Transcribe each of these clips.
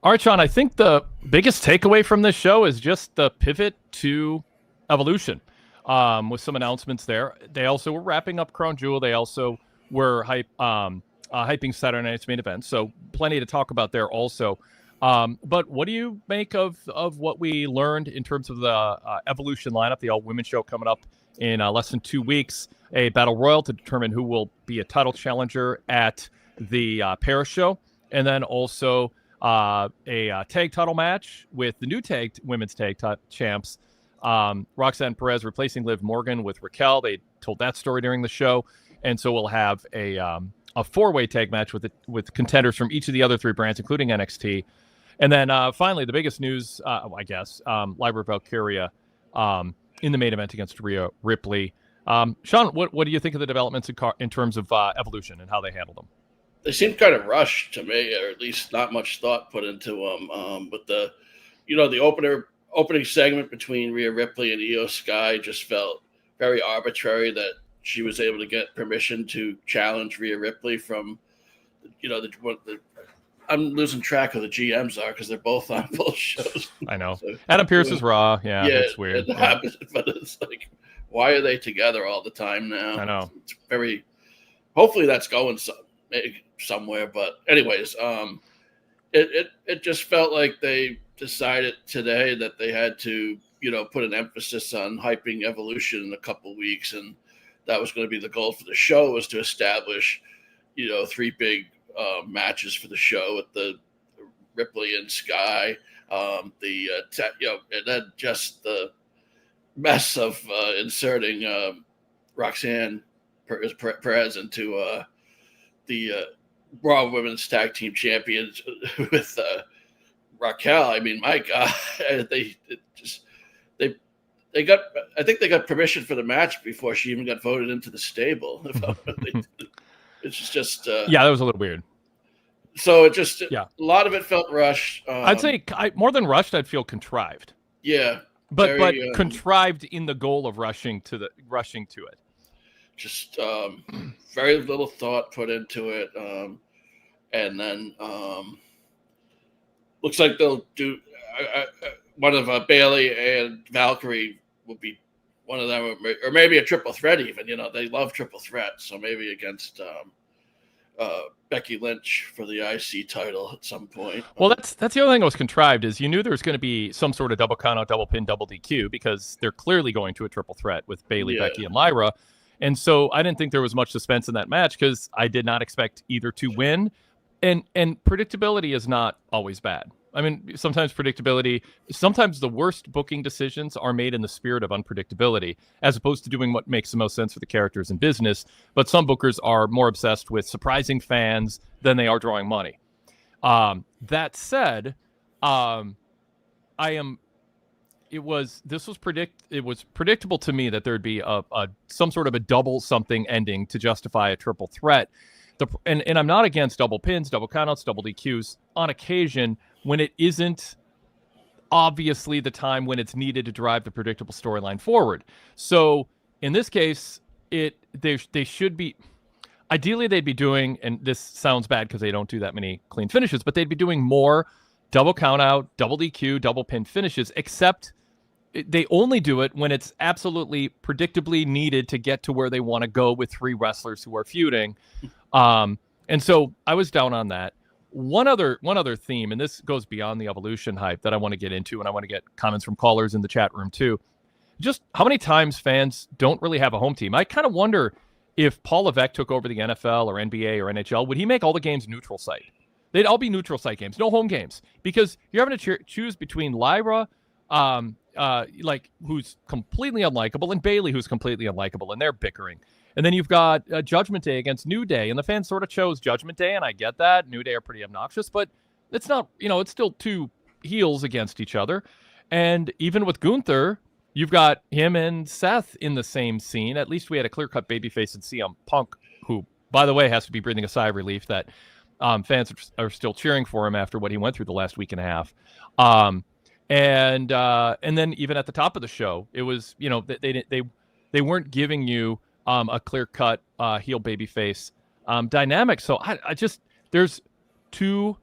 All right, Sean, I think the biggest takeaway from this show is just the pivot to Evolution with some announcements there. They also were wrapping up Crown Jewel. They also were hyping Saturday Night's main event. So plenty to talk about there also. But what do you make of what we learned in terms of the Evolution lineup, the all-women show coming up in less than 2 weeks, a battle royal to determine who will be a title challenger at the Paris show, and then also a tag title match with the new women's tag champs, Roxanne Perez replacing Liv Morgan with Raquel. They told that story during the show, and so we'll have a four-way tag match with contenders from each of the other three brands, including NXT. And then finally, the biggest news, I guess, Lyra Valkyria in the main event against Rhea Ripley. Sean, what do you think of the developments in terms of Evolution and how they handled them? They seemed kind of rushed to me, or at least not much thought put into them. But the opening segment between Rhea Ripley and Io Sky just felt very arbitrary. That she was able to get permission to challenge Rhea Ripley from, I'm losing track of the GMs because they're both on both shows. I know. So, Adam Pearce is Raw. Yeah, it's weird. But it's like, why are they together all the time now? I know. It's very. Hopefully, that's going somewhere. But anyways, it just felt like they decided today that they had to, put an emphasis on hyping Evolution in a couple weeks, and that was going to be the goal for the show, was to establish, 3 big matches for the show with the Ripley and Sky, and then just the mess of inserting Roxanne Perez into the Raw Women's Tag Team Champions with Raquel. I mean, my God, they got permission for the match before she even got voted into the stable. It's just that was a little weird. So it just a lot of it felt rushed. I'd say more than rushed, I'd feel contrived. Yeah, but contrived in the goal of rushing to it. Just very little thought put into it, and then looks like they'll do one of Bailey and Valkyrie will be one of them, or maybe a triple threat even. They love triple threat, so maybe against Becky Lynch for the IC title at some point. Well, that's the other thing that was contrived, is you knew there was going to be some sort of double countout, double pin, double DQ, because they're clearly going to a triple threat with Bailey, Becky, and Lyra. And so I didn't think there was much suspense in that match because I did not expect either to win. And predictability is not always bad. I mean, sometimes the worst booking decisions are made in the spirit of unpredictability, as opposed to doing what makes the most sense for the characters in business. But some bookers are more obsessed with surprising fans than they are drawing money. That said, it was predictable to me that there'd be some sort of a double something ending to justify a triple threat. And I'm not against double pins, double countouts, double DQs on occasion when it isn't obviously the time when it's needed to drive the predictable storyline forward. So in this case, they should be, ideally they'd be doing, and this sounds bad because they don't do that many clean finishes, but they'd be doing more double countout, double DQ, double pin finishes, except they only do it when it's absolutely predictably needed to get to where they want to go with 3 wrestlers who are feuding. And so I was down on that. One other theme, and this goes beyond the Evolution hype that I want to get into, and I want to get comments from callers in the chat room too. Just how many times fans don't really have a home team. I kind of wonder if Paul Levesque took over the NFL or NBA or NHL, would he make all the games neutral site? They'd all be neutral site games, no home games, because you're having to choose between Lyra, who's completely unlikable, and Bailey, who's completely unlikable, and they're bickering. And then you've got Judgment Day against New Day, and the fans sort of chose Judgment Day, and I get that. New Day are pretty obnoxious, but it's not, it's still 2 heels against each other. And even with Gunther, you've got him and Seth in the same scene. At least we had a clear-cut babyface in CM Punk, who, by the way, has to be breathing a sigh of relief that fans are still cheering for him after what he went through the last week and a half. And then even at the top of the show, it was, they weren't giving you a clear-cut heel babyface dynamic. So I just, there's too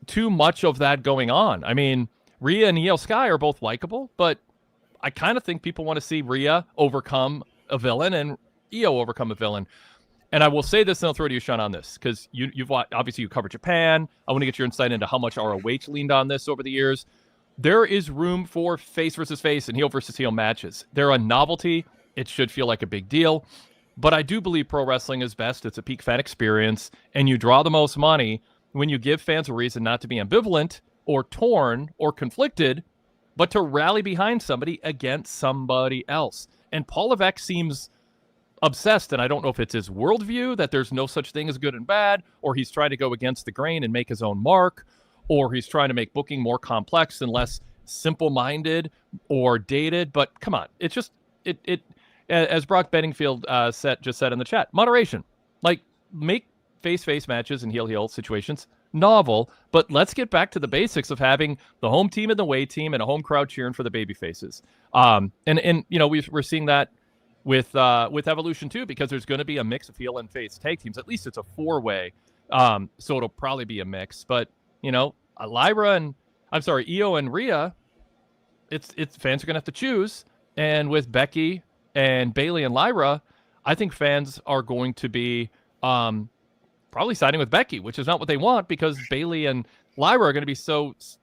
too much of that going on. I mean, Rhea and Io Sky are both likable, but I kind of think people want to see Rhea overcome a villain and Io overcome a villain. And I will say this, and I'll throw to you, Sean, on this, because you've obviously you covered Japan. I want to get your insight into how much ROH leaned on this over the years. There is room for face versus face and heel versus heel matches. They're a novelty. It should feel like a big deal. But I do believe pro wrestling is best. It's a peak fan experience, and you draw the most money when you give fans a reason not to be ambivalent or torn or conflicted, but to rally behind somebody against somebody else. And Paul Levesque seems obsessed, and I don't know if it's his worldview that there's no such thing as good and bad, or he's trying to go against the grain and make his own mark, or he's trying to make booking more complex and less simple-minded or dated. But come on, it's just it as Brock Bedingfield just said in the chat, moderation. Like, make face-face matches and heel-heel situations novel, but let's get back to the basics of having the home team and the away team and a home crowd cheering for the baby faces. And you know, we're seeing that with Evolution too, because there's going to be a mix of heel and face tag teams. At least it's a 4-way, so it'll probably be a mix. But you know, Io and Rhea, it's fans are going to have to choose. And with Becky and Bayley and Lyra, I think fans are going to be probably siding with Becky, which is not what they want, because Bayley and Lyra are going to be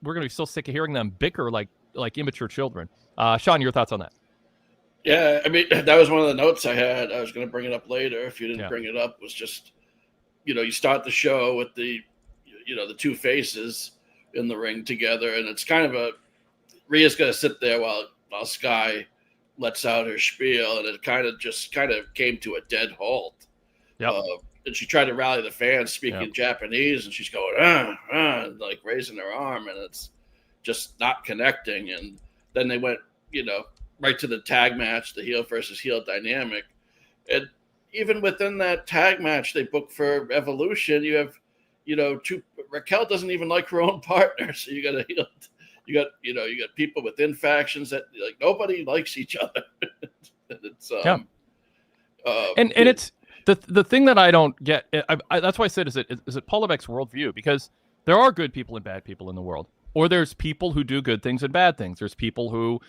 we're going to be so sick of hearing them bicker like immature children. Sean, your thoughts on that? Yeah, I mean, that was one of the notes I had. I was going to bring it up later. If you didn't bring it up, was just, you know, you start the show with the two faces in the ring together, and it's kind of Rhea's going to sit there while Sky lets out her spiel, and it kind of came to a dead halt. Yep. And she tried to rally the fans speaking Japanese, and she's going, like raising her arm, and it's just not connecting. And then they went, right to the tag match, the heel versus heel dynamic. And even within that tag match they booked for Evolution, you have, Raquel doesn't even like her own partner. So you got people within factions that like nobody likes each other. And it's, and it's, The thing that I don't get, that's why I said, is it Paul Levesque's worldview? Because there are good people and bad people in the world, or there's people who do good things and bad things. There's people who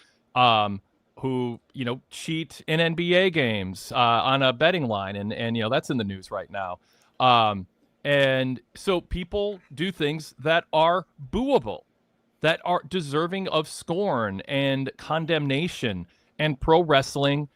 cheat in NBA games on a betting line, and that's in the news right now. And so people do things that are booable, that are deserving of scorn and condemnation. And pro wrestling,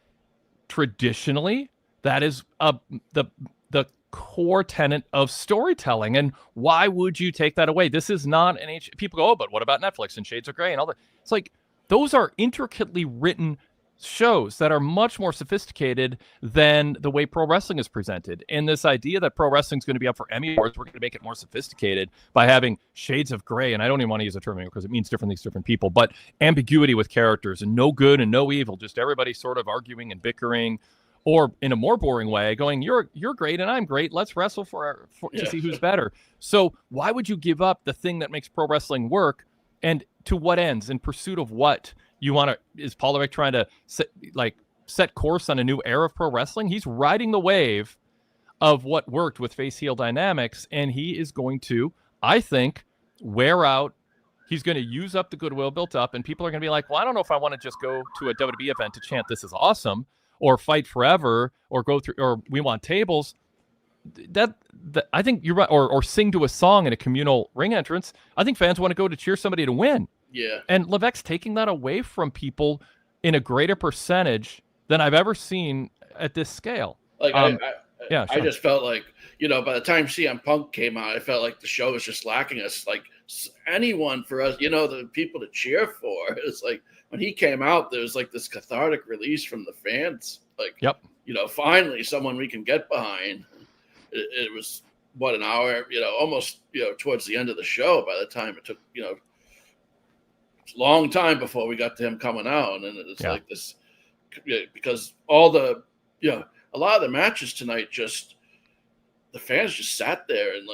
traditionally, that is the core tenet of storytelling. And why would you take that away? This is not people go, oh, but what about Netflix and Shades of Grey and all that? It's like, those are intricately written shows that are much more sophisticated than the way pro wrestling is presented. And this idea that pro wrestling is going to be up for Emmy Awards, we're going to make it more sophisticated by having shades of gray. And I don't even want to use the term because it means different things to different people, but ambiguity with characters and no good and no evil, just everybody sort of arguing and bickering. Or in a more boring way, going, you're great and I'm great. Let's wrestle to see who's better. So why would you give up the thing that makes pro wrestling work? And to what ends? In pursuit of what? You want to? Is Paul Levesque trying to set course on a new era of pro wrestling? He's riding the wave of what worked with face heel dynamics, and he is going to, I think, wear out. He's going to use up the goodwill built up, and people are going to be like, well, I don't know if I want to just go to a WWE event to chant "This is awesome," or fight forever, or go through, or we want tables. That I think you're right, or sing to a song in a communal ring entrance. I think fans want to go to cheer somebody to win. Yeah. And Levesque's taking that away from people in a greater percentage than I've ever seen at this scale. Like, sure. I just felt like, by the time CM Punk came out, I felt like the show was just lacking us, like anyone for us, the people to cheer for. It's like when he came out, there was like this cathartic release from the fans. Like, finally someone we can get behind. It was an hour, almost, towards the end of the show. By the time it took, long time before we got to him coming out. And it's like this, because all the, a lot of the matches tonight, just the fans just sat there in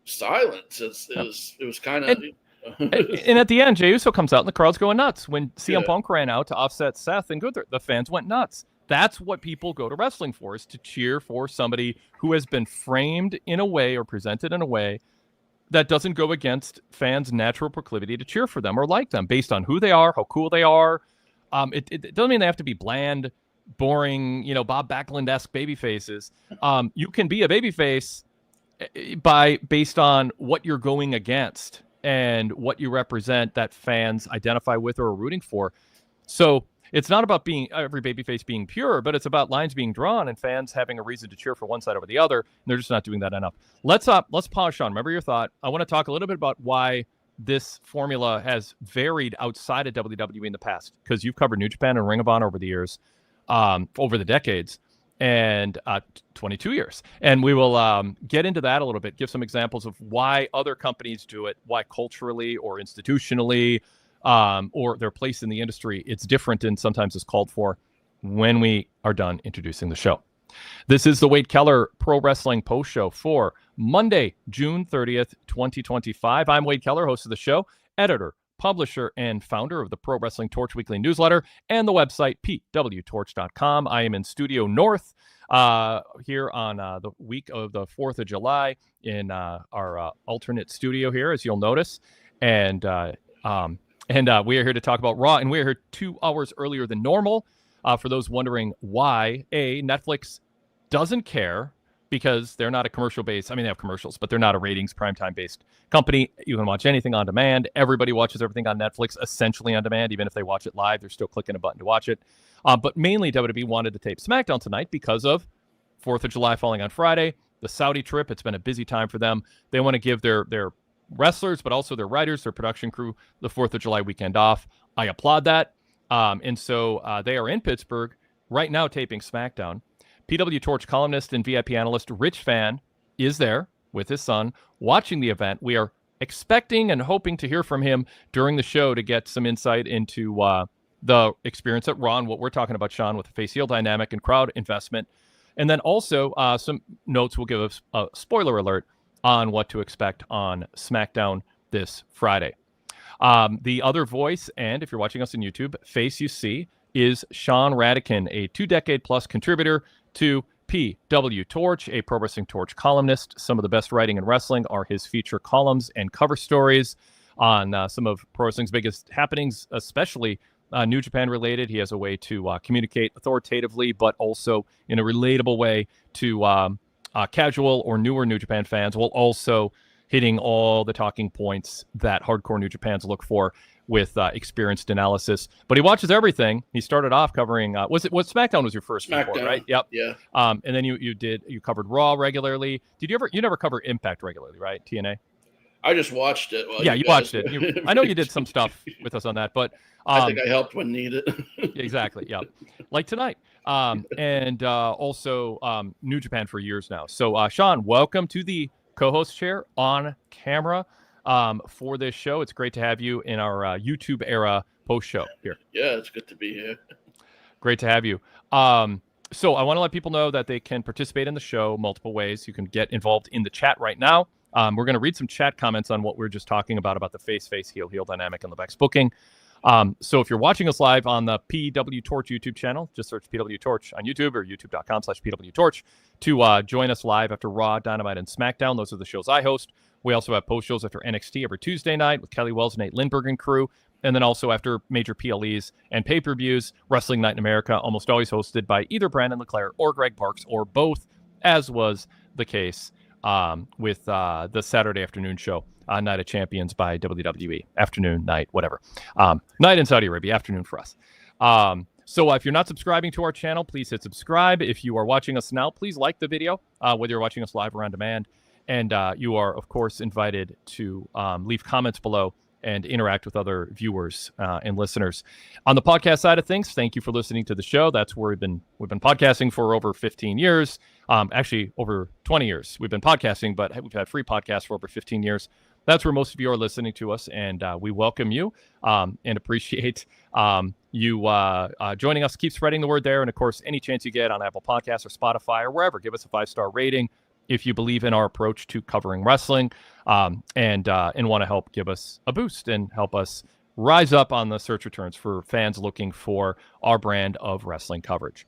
silence. It was kind of, and at the end, Jey Uso comes out and the crowd's going nuts. When CM Punk ran out to offset Seth and Gunther, the fans went nuts. That's what people go to wrestling for, is to cheer for somebody who has been framed in a way or presented in a way that doesn't go against fans' natural proclivity to cheer for them or like them based on who they are, how cool they are. It doesn't mean they have to be bland, boring, Bob Backlund-esque baby faces. You can be a baby face based on what you're going against and what you represent that fans identify with or are rooting for. So it's not about being every babyface being pure, but it's about lines being drawn and fans having a reason to cheer for one side over the other. And they're just not doing that enough. Let's pause, Sean. Remember your thought. I want to talk a little bit about why this formula has varied outside of WWE in the past, because you've covered New Japan and Ring of Honor over the years, over the decades, and 22 years. And we will get into that a little bit, give some examples of why other companies do it, why culturally or institutionally, or their place in the industry, it's different and sometimes is called for when we are done introducing the show. This is the Wade Keller Pro Wrestling Post Show for Monday, June 30th, 2025. I'm Wade Keller, host of the show, editor, publisher, and founder of the Pro Wrestling Torch weekly newsletter and the website PWTorch.com. I am in Studio North here on the week of the 4th of July in our alternate studio here, as you'll notice. And we are here to talk about Raw, and we are here 2 hours earlier than normal. For those wondering why, Netflix doesn't care, because they're not a commercial-based. I mean, they have commercials, but they're not a ratings primetime-based company. You can watch anything on demand. Everybody watches everything on Netflix, essentially on demand. Even if they watch it live, they're still clicking a button to watch it. But mainly, WWE wanted to tape SmackDown tonight because of 4th of July falling on Friday, the Saudi trip. It's been a busy time for them. They want to give their wrestlers, but also their writers, their production crew, the 4th of July weekend off. I applaud that. And so they are in Pittsburgh right now taping SmackDown. PWTorch columnist and VIP analyst Rich Fan is there with his son watching the event. We are expecting and hoping to hear from him during the show to get some insight into the experience at Raw and what we're talking about, Sean, with the face-heel dynamic and crowd investment. And then also some notes will give us a spoiler alert on what to expect on SmackDown this Friday. The other voice, and if you're watching us on YouTube, face you see is Sean Radican, a 2-decade-plus contributor to PWTorch, a Pro Wrestling Torch columnist. Some of the best writing in wrestling are his feature columns and cover stories on some of pro wrestling's biggest happenings, especially New Japan related. He has a way to communicate authoritatively, but also in a relatable way to casual or newer New Japan fans, while also hitting all the talking points that hardcore New Japans look for with experienced analysis. But he watches everything. He started off covering SmackDown was your first report, right? Yep. Yeah. And then you covered Raw regularly. You never cover Impact regularly, right? TNA? I just watched it. Yeah, you watched it. I know you did some stuff with us on that, but I think I helped when needed. Exactly. Yeah. Like tonight. And also New Japan for years now. So Sean, welcome to the co-host chair on camera for this show. It's great to have you in our YouTube era post show here. Yeah, it's good to be here. Great to have you. So I want to let people know that they can participate in the show multiple ways. You can get involved in the chat right now. We're going to read some chat comments on what we are just talking about the face, heel dynamic and Levesque's booking. So if you're watching us live on the PWTorch YouTube channel, just search PWTorch on YouTube or youtube.com/PWTorch to join us live after Raw, Dynamite, and SmackDown. Those are the shows I host. We also have post shows after NXT every Tuesday night with Kelly Wells, Nate Lindbergh, and crew. And then also after major PLEs and pay-per-views, Wrestling Night in America, almost always hosted by either Brandon LeClaire or Greg Parks or both, as was the case with the Saturday afternoon show on Night of Champions by WWE. Afternoon, night, whatever. Night in Saudi Arabia, afternoon for us. So if you're not subscribing to our channel, please hit subscribe. If you are watching us now, please like the video, whether you're watching us live or on demand. And you are, of course, invited to leave comments below and interact with other viewers and listeners. On the podcast side of things, thank you for listening to the show. That's where we've been podcasting for over 15 years. Actually, over 20 years. We've been podcasting, but we've had free podcasts for over 15 years. That's where most of you are listening to us, and we welcome you and appreciate you joining us. Keep spreading the word there, and of course, any chance you get on Apple Podcasts or Spotify or wherever, give us a 5-star rating if you believe in our approach to covering wrestling and want to help give us a boost and help us rise up on the search returns for fans looking for our brand of wrestling coverage.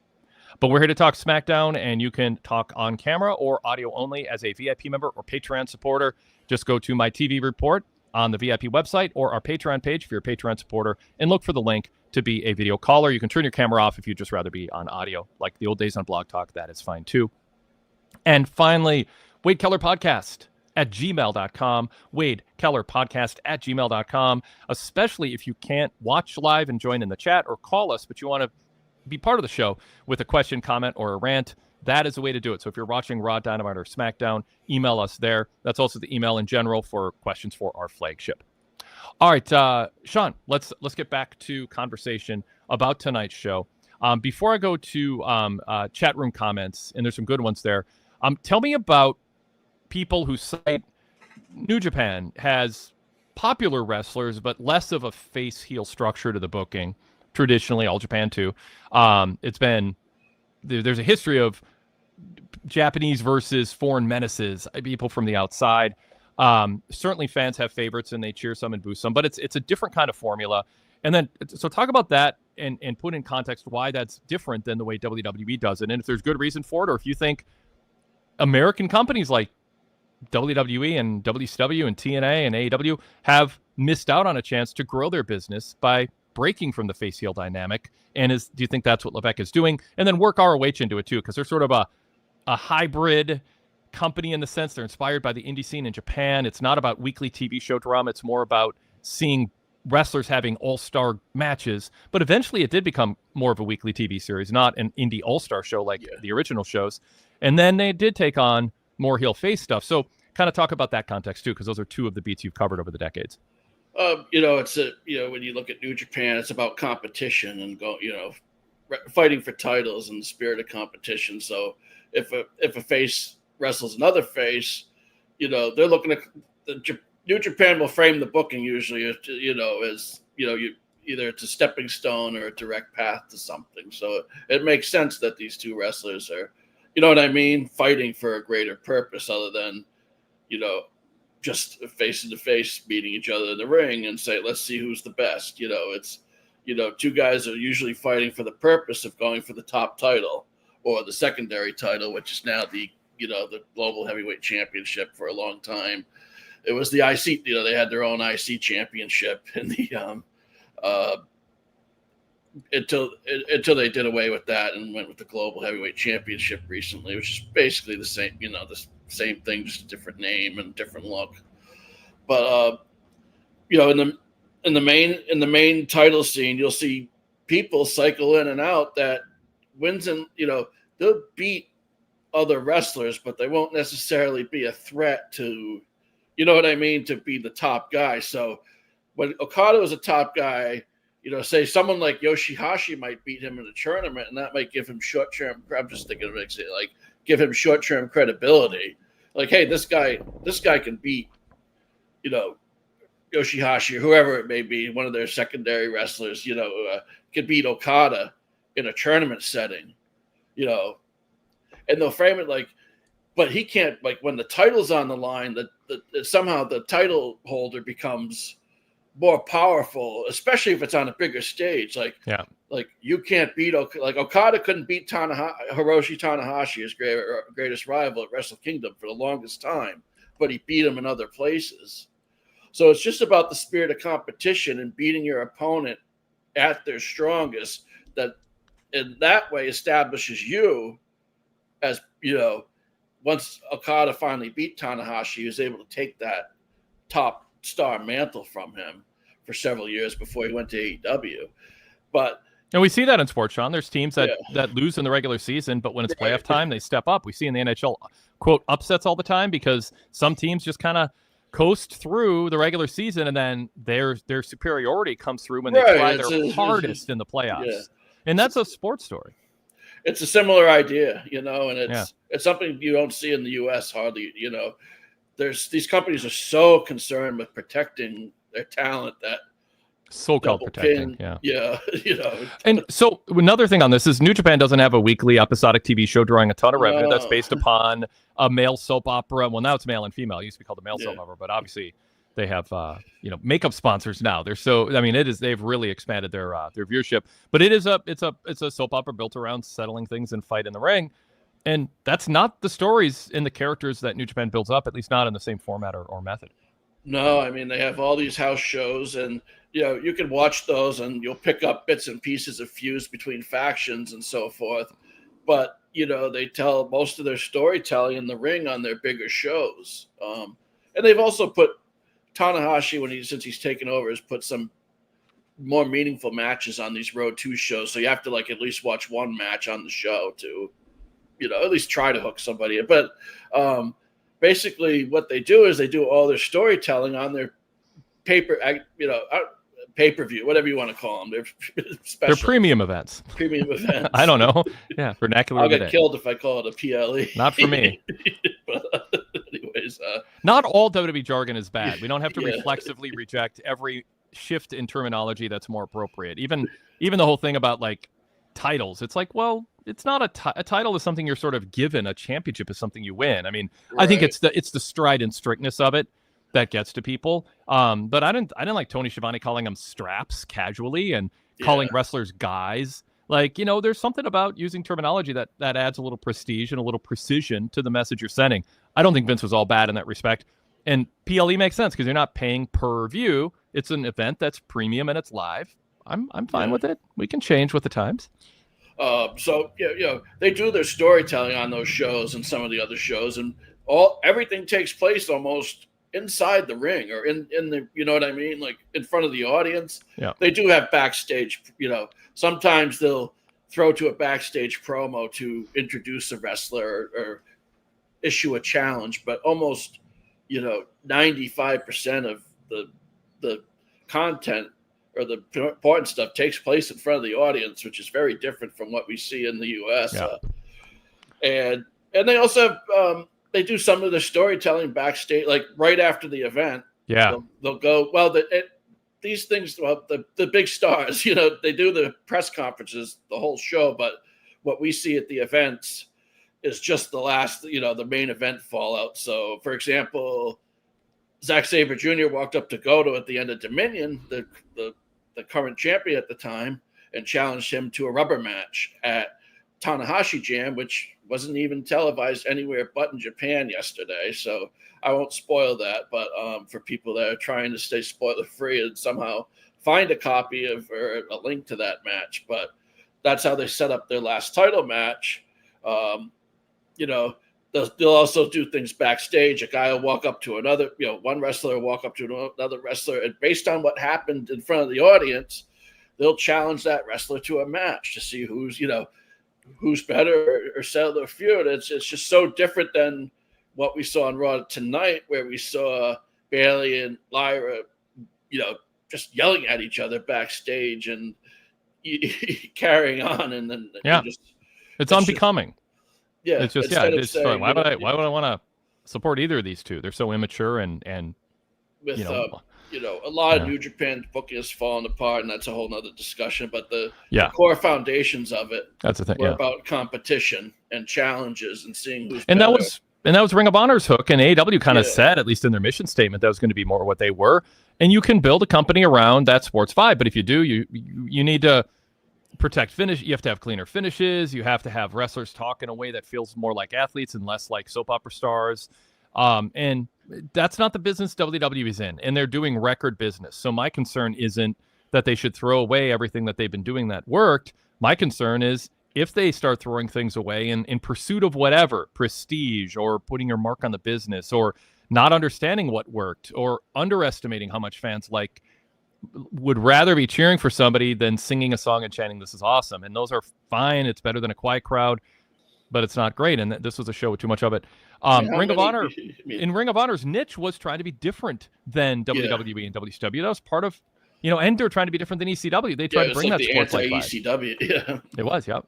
But we're here to talk SmackDown, and you can talk on camera or audio only as a VIP member or Patreon supporter. just go to my TV report on the VIP website or our Patreon page if you're a Patreon supporter and look for the link to be a video caller. You can turn your camera off if you'd just rather be on audio. Like the old days on Blog Talk, that is fine too. And finally, Wade Keller Podcast at gmail.com, Wade Keller Podcast at gmail.com, especially if you can't watch live and join in the chat or call us, but you want to be part of the show with a question, comment, or a rant. That is the way to do it. So if you're watching Raw, Dynamite, or SmackDown, email us there. That's also the email in general for questions for our flagship. All right, Sean, let's get back to conversation about tonight's show. Before I go to chat room comments, and there's some good ones there, tell me about people who cite New Japan has popular wrestlers, but less of a face-heel structure to the booking. Traditionally, All Japan too. It's been there's a history of Japanese versus foreign menaces, people from the outside. Certainly fans have favorites and they cheer some and boo some, but it's a different kind of formula. And then, so talk about that and put in context why that's different than the way WWE does it. And if there's good reason for it, or if you think American companies like WWE and WCW and TNA and AEW have missed out on a chance to grow their business by breaking from the face heel dynamic. And do you think that's what Levesque is doing? And then work ROH into it too, because they're sort of a hybrid company in the sense they're inspired by the indie scene in Japan. It's not about weekly TV show drama. It's more about seeing wrestlers having all-star matches. But eventually it did become more of a weekly TV series, not an indie all-star show like the original shows. And then they did take on more heel face stuff. So kind of talk about that context too, because those are two of the beats you've covered over the decades. It's when you look at New Japan, it's about competition and fighting for titles in the spirit of competition. So if a face wrestles another face, they're looking at New Japan will frame the booking usually as either it's a stepping stone or a direct path to something. So it makes sense that these two wrestlers are, fighting for a greater purpose other than, just face to face beating each other in the ring and say, let's see who's the best. It's, two guys are usually fighting for the purpose of going for the top title or the secondary title, which is now the global heavyweight championship. For a long time it was the IC, they had their own IC championship in the until they did away with that and went with the global heavyweight championship recently, which is basically the same, the same thing, just a different name and different look. But in the main title scene, you'll see people cycle in and out that wins, and they'll beat other wrestlers, but they won't necessarily be a threat to, to be the top guy. So when Okada was a top guy, say someone like Yoshihashi might beat him in a tournament, and that might give him short-term. I'm just thinking of it, like give him short-term credibility. Like, hey, this guy can beat, Yoshihashi or whoever it may be, one of their secondary wrestlers, could beat Okada in a tournament setting, and they'll frame it like, but he can't, like when the title's on the line, that somehow the title holder becomes more powerful, especially if it's on a bigger stage. Like you can't beat, like Okada couldn't beat Hiroshi Tanahashi, his greatest rival at Wrestle Kingdom, for the longest time, but he beat him in other places. So it's just about the spirit of competition and beating your opponent at their strongest, that in that way establishes you as, once Okada finally beat Tanahashi, he was able to take that top star mantle from him for several years before he went to AEW. And we see that in sports, Sean. There's teams that lose in the regular season, but when it's playoff time, they step up. We see in the NHL, quote, upsets all the time because some teams just kind of coast through the regular season, and then their superiority comes through when they try their hardest in the playoffs. Yeah. And that's a sports story. It's a similar idea, and it's something you don't see in the U.S. hardly. These companies are so concerned with protecting their talent that so-called protecting. And so another thing on this is New Japan doesn't have a weekly episodic TV show drawing a ton of revenue. That's based upon a male soap opera. Well, now it's male and female. It used to be called the male soap opera, but obviously they have makeup sponsors now. They've really expanded their viewership. But it's a soap opera built around settling things and fight in the ring. And that's not the stories and the characters that New Japan builds up, at least not in the same format or method. No, I mean, they have all these house shows, and you can watch those and you'll pick up bits and pieces of feuds between factions and so forth. But they tell most of their storytelling in the ring on their bigger shows. And they've also put Tanahashi, since he's taken over, has put some more meaningful matches on these Road 2 shows. So you have to at least watch one match on the show to, at least try to hook somebody in. But basically what they do is they do all their storytelling on their pay-per-view, whatever you want to call them. They're special. They're premium events. Premium events. I don't know. Yeah, vernacular. I'll get killed if I call it a PLE. Not for me. But anyways, not all WWE jargon is bad. We don't have to reflexively reject every shift in terminology that's more appropriate. Even the whole thing about titles. It's well, it's not a title is something you're sort of given. A championship is something you win. I mean, right. I think it's the stride and strictness of it that gets to people. But I didn't like Tony Schiavone calling them straps casually and calling wrestlers guys. There's something about using terminology that adds a little prestige and a little precision to the message you're sending. I don't think Vince was all bad in that respect. And PLE makes sense because you're not paying per view. It's an event that's premium and it's live. I'm fine with it. We can change with the times. So they do their storytelling on those shows and some of the other shows, and everything takes place almost inside the ring or in the, you know what I mean, in front of the audience. Yeah, they do have backstage. Sometimes they'll throw to a backstage promo to introduce a wrestler or issue a challenge, but almost 95% of the content or the important stuff takes place in front of the audience, which is very different from what we see in the U.S. Yeah. And they also have, they do some of the storytelling backstage, right after the event. Yeah, they'll go, well, these things, the big stars, they do the press conferences, the whole show, but what we see at the events is just the last, the main event fallout. So, for example, Zack Sabre Jr. walked up to Goto at the end of Dominion, the current champion at the time, and challenged him to a rubber match at Tanahashi Jam, which wasn't even televised anywhere but in Japan yesterday. So I won't spoil that, but for people that are trying to stay spoiler free and somehow find a copy of or a link to that match, but that's how they set up their last title match. They'll also do things backstage. A guy will walk up to another, one wrestler will walk up to another wrestler, and based on what happened in front of the audience, they'll challenge that wrestler to a match to see who's better or settle their feud. It's just so different than what we saw on Raw tonight, where we saw Bayley and Lyra, just yelling at each other backstage and carrying on, and then it's unbecoming. It's just saying, why would I want to support either of these two? They're so immature and with a lot of New Japan booking has fallen apart, and that's a whole nother discussion. But the core foundations of it, that's the thing, were about competition and challenges and seeing who's and better. that was Ring of Honor's hook, and AEW kind of said, at least in their mission statement, that was going to be more what they were. And you can build a company around that sports vibe, but if you do, you need to protect finish. You have to have cleaner finishes. You have to have wrestlers talk in a way that feels more like athletes and less like soap opera stars. And that's not the business WWE is in, and they're doing record business. So my concern isn't that they should throw away everything that they've been doing that worked. My concern is if they start throwing things away in pursuit of whatever, prestige or putting your mark on the business or not understanding what worked or underestimating how much fans would rather be cheering for somebody than singing a song and chanting, "This is awesome." And those are fine. It's better than a quiet crowd, but it's not great. And this was a show with too much of it. Ring of Honor, in Ring of Honor's niche was trying to be different than WWE and WCW. That was part of, and they're trying to be different than ECW. They tried to bring that sports like ECW. Yeah, it was. Yep.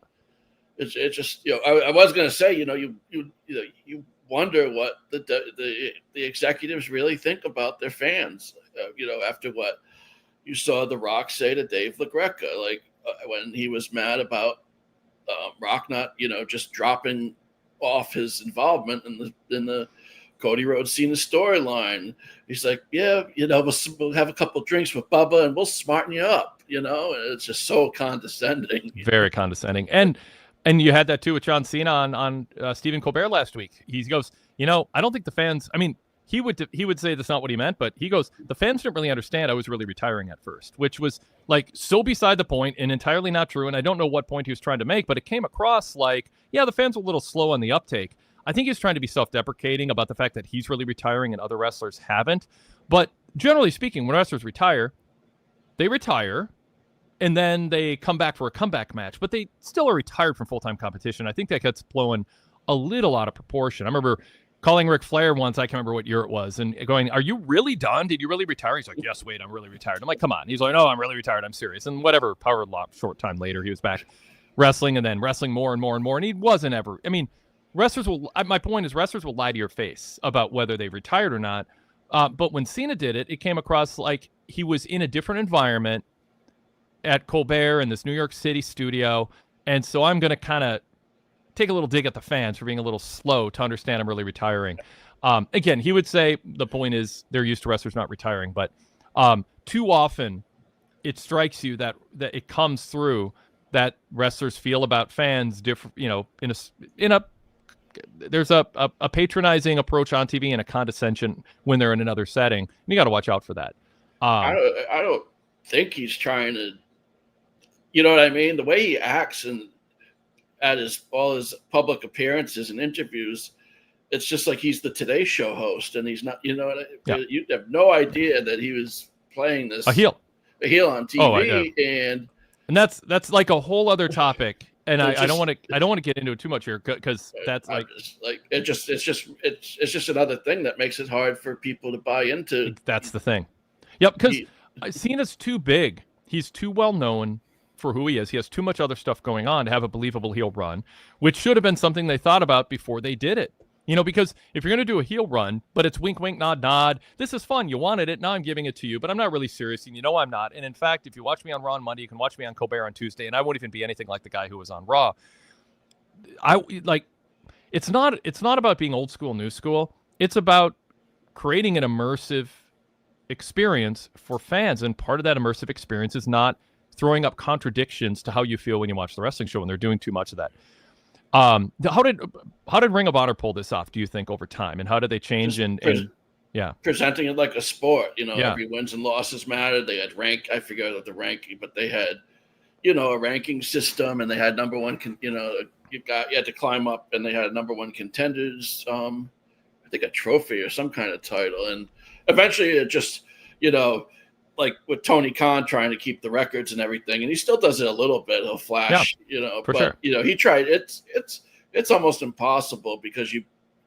It's just I was going to say you wonder what the executives really think about their fans. After what you saw The Rock say to Dave LaGreca, when he was mad about Rock not, just dropping off his involvement in the Cody Rhodes Cena storyline. He's like, we'll have a couple drinks with Bubba and we'll smarten you up, and it's just so condescending. Very condescending. And And you had that too with John Cena on Stephen Colbert last week. He goes, I don't think the fans. I mean, he would say that's not what he meant, but he goes, the fans didn't really understand I was really retiring at first, which was like so beside the point and entirely not true. And I don't know what point he was trying to make, but it came across like, yeah, the fans were a little slow on the uptake. I think he's trying to be self-deprecating about the fact that he's really retiring and other wrestlers haven't. But generally speaking, when wrestlers retire, they retire. And then they come back for a comeback match, but they still are retired from full-time competition. I think that gets blown a little out of proportion. I remember calling Ric Flair once, I can't remember what year it was, and going, "Are you really done? Did you really retire?" He's like, "Yes, Wade, I'm really retired." I'm like, "Come on." He's like, "No, I'm really retired. I'm serious." And whatever, short time later, he was back wrestling and then wrestling more and more and more. And he wasn't ever, I mean, my point is wrestlers will lie to your face about whether they retired or not. But when Cena did it, it came across like he was in a different environment at Colbert in this New York City studio. And so I'm going to kind of take a little dig at the fans for being a little slow to understand I'm really retiring. Again, he would say the point is they're used to wrestlers not retiring, but too often it strikes you that it comes through that wrestlers feel about fans different, there's a patronizing approach on TV and a condescension when they're in another setting. And you got to watch out for that. I don't think he's trying to, you know what I mean? The way he acts and at all his public appearances and interviews, it's just like he's the Today Show host, and he's not. You have no idea that he was playing a heel on TV, and that's like a whole other topic. And I don't want to get into it too much here because that's it's just another thing that makes it hard for people to buy into. That's the thing. Yep, because Cena's too big. He's too well known for who he is. He has too much other stuff going on to have a believable heel run, which should have been something they thought about before they did it. Because if you're going to do a heel run, but it's wink, wink, nod, nod, this is fun. You wanted it. Now I'm giving it to you, but I'm not really serious. And I'm not. And in fact, if you watch me on Raw on Monday, you can watch me on Colbert on Tuesday, and I won't even be anything like the guy who was on Raw. It's not about being old school, new school. It's about creating an immersive experience for fans. And part of that immersive experience is not throwing up contradictions to how you feel when you watch the wrestling show, and they're doing too much of that. How did Ring of Honor pull this off, do you think, over time? And how did they change presenting it like a sport? Every wins and losses mattered. They had I forget what the ranking, but they had, a ranking system, and they had number one, you had to climb up, and they had number one contenders, I think a trophy or some kind of title. And eventually it just, like with Tony Khan trying to keep the records and everything, and he still does it a little bit. He'll flash, but sure. He tried. It's almost impossible because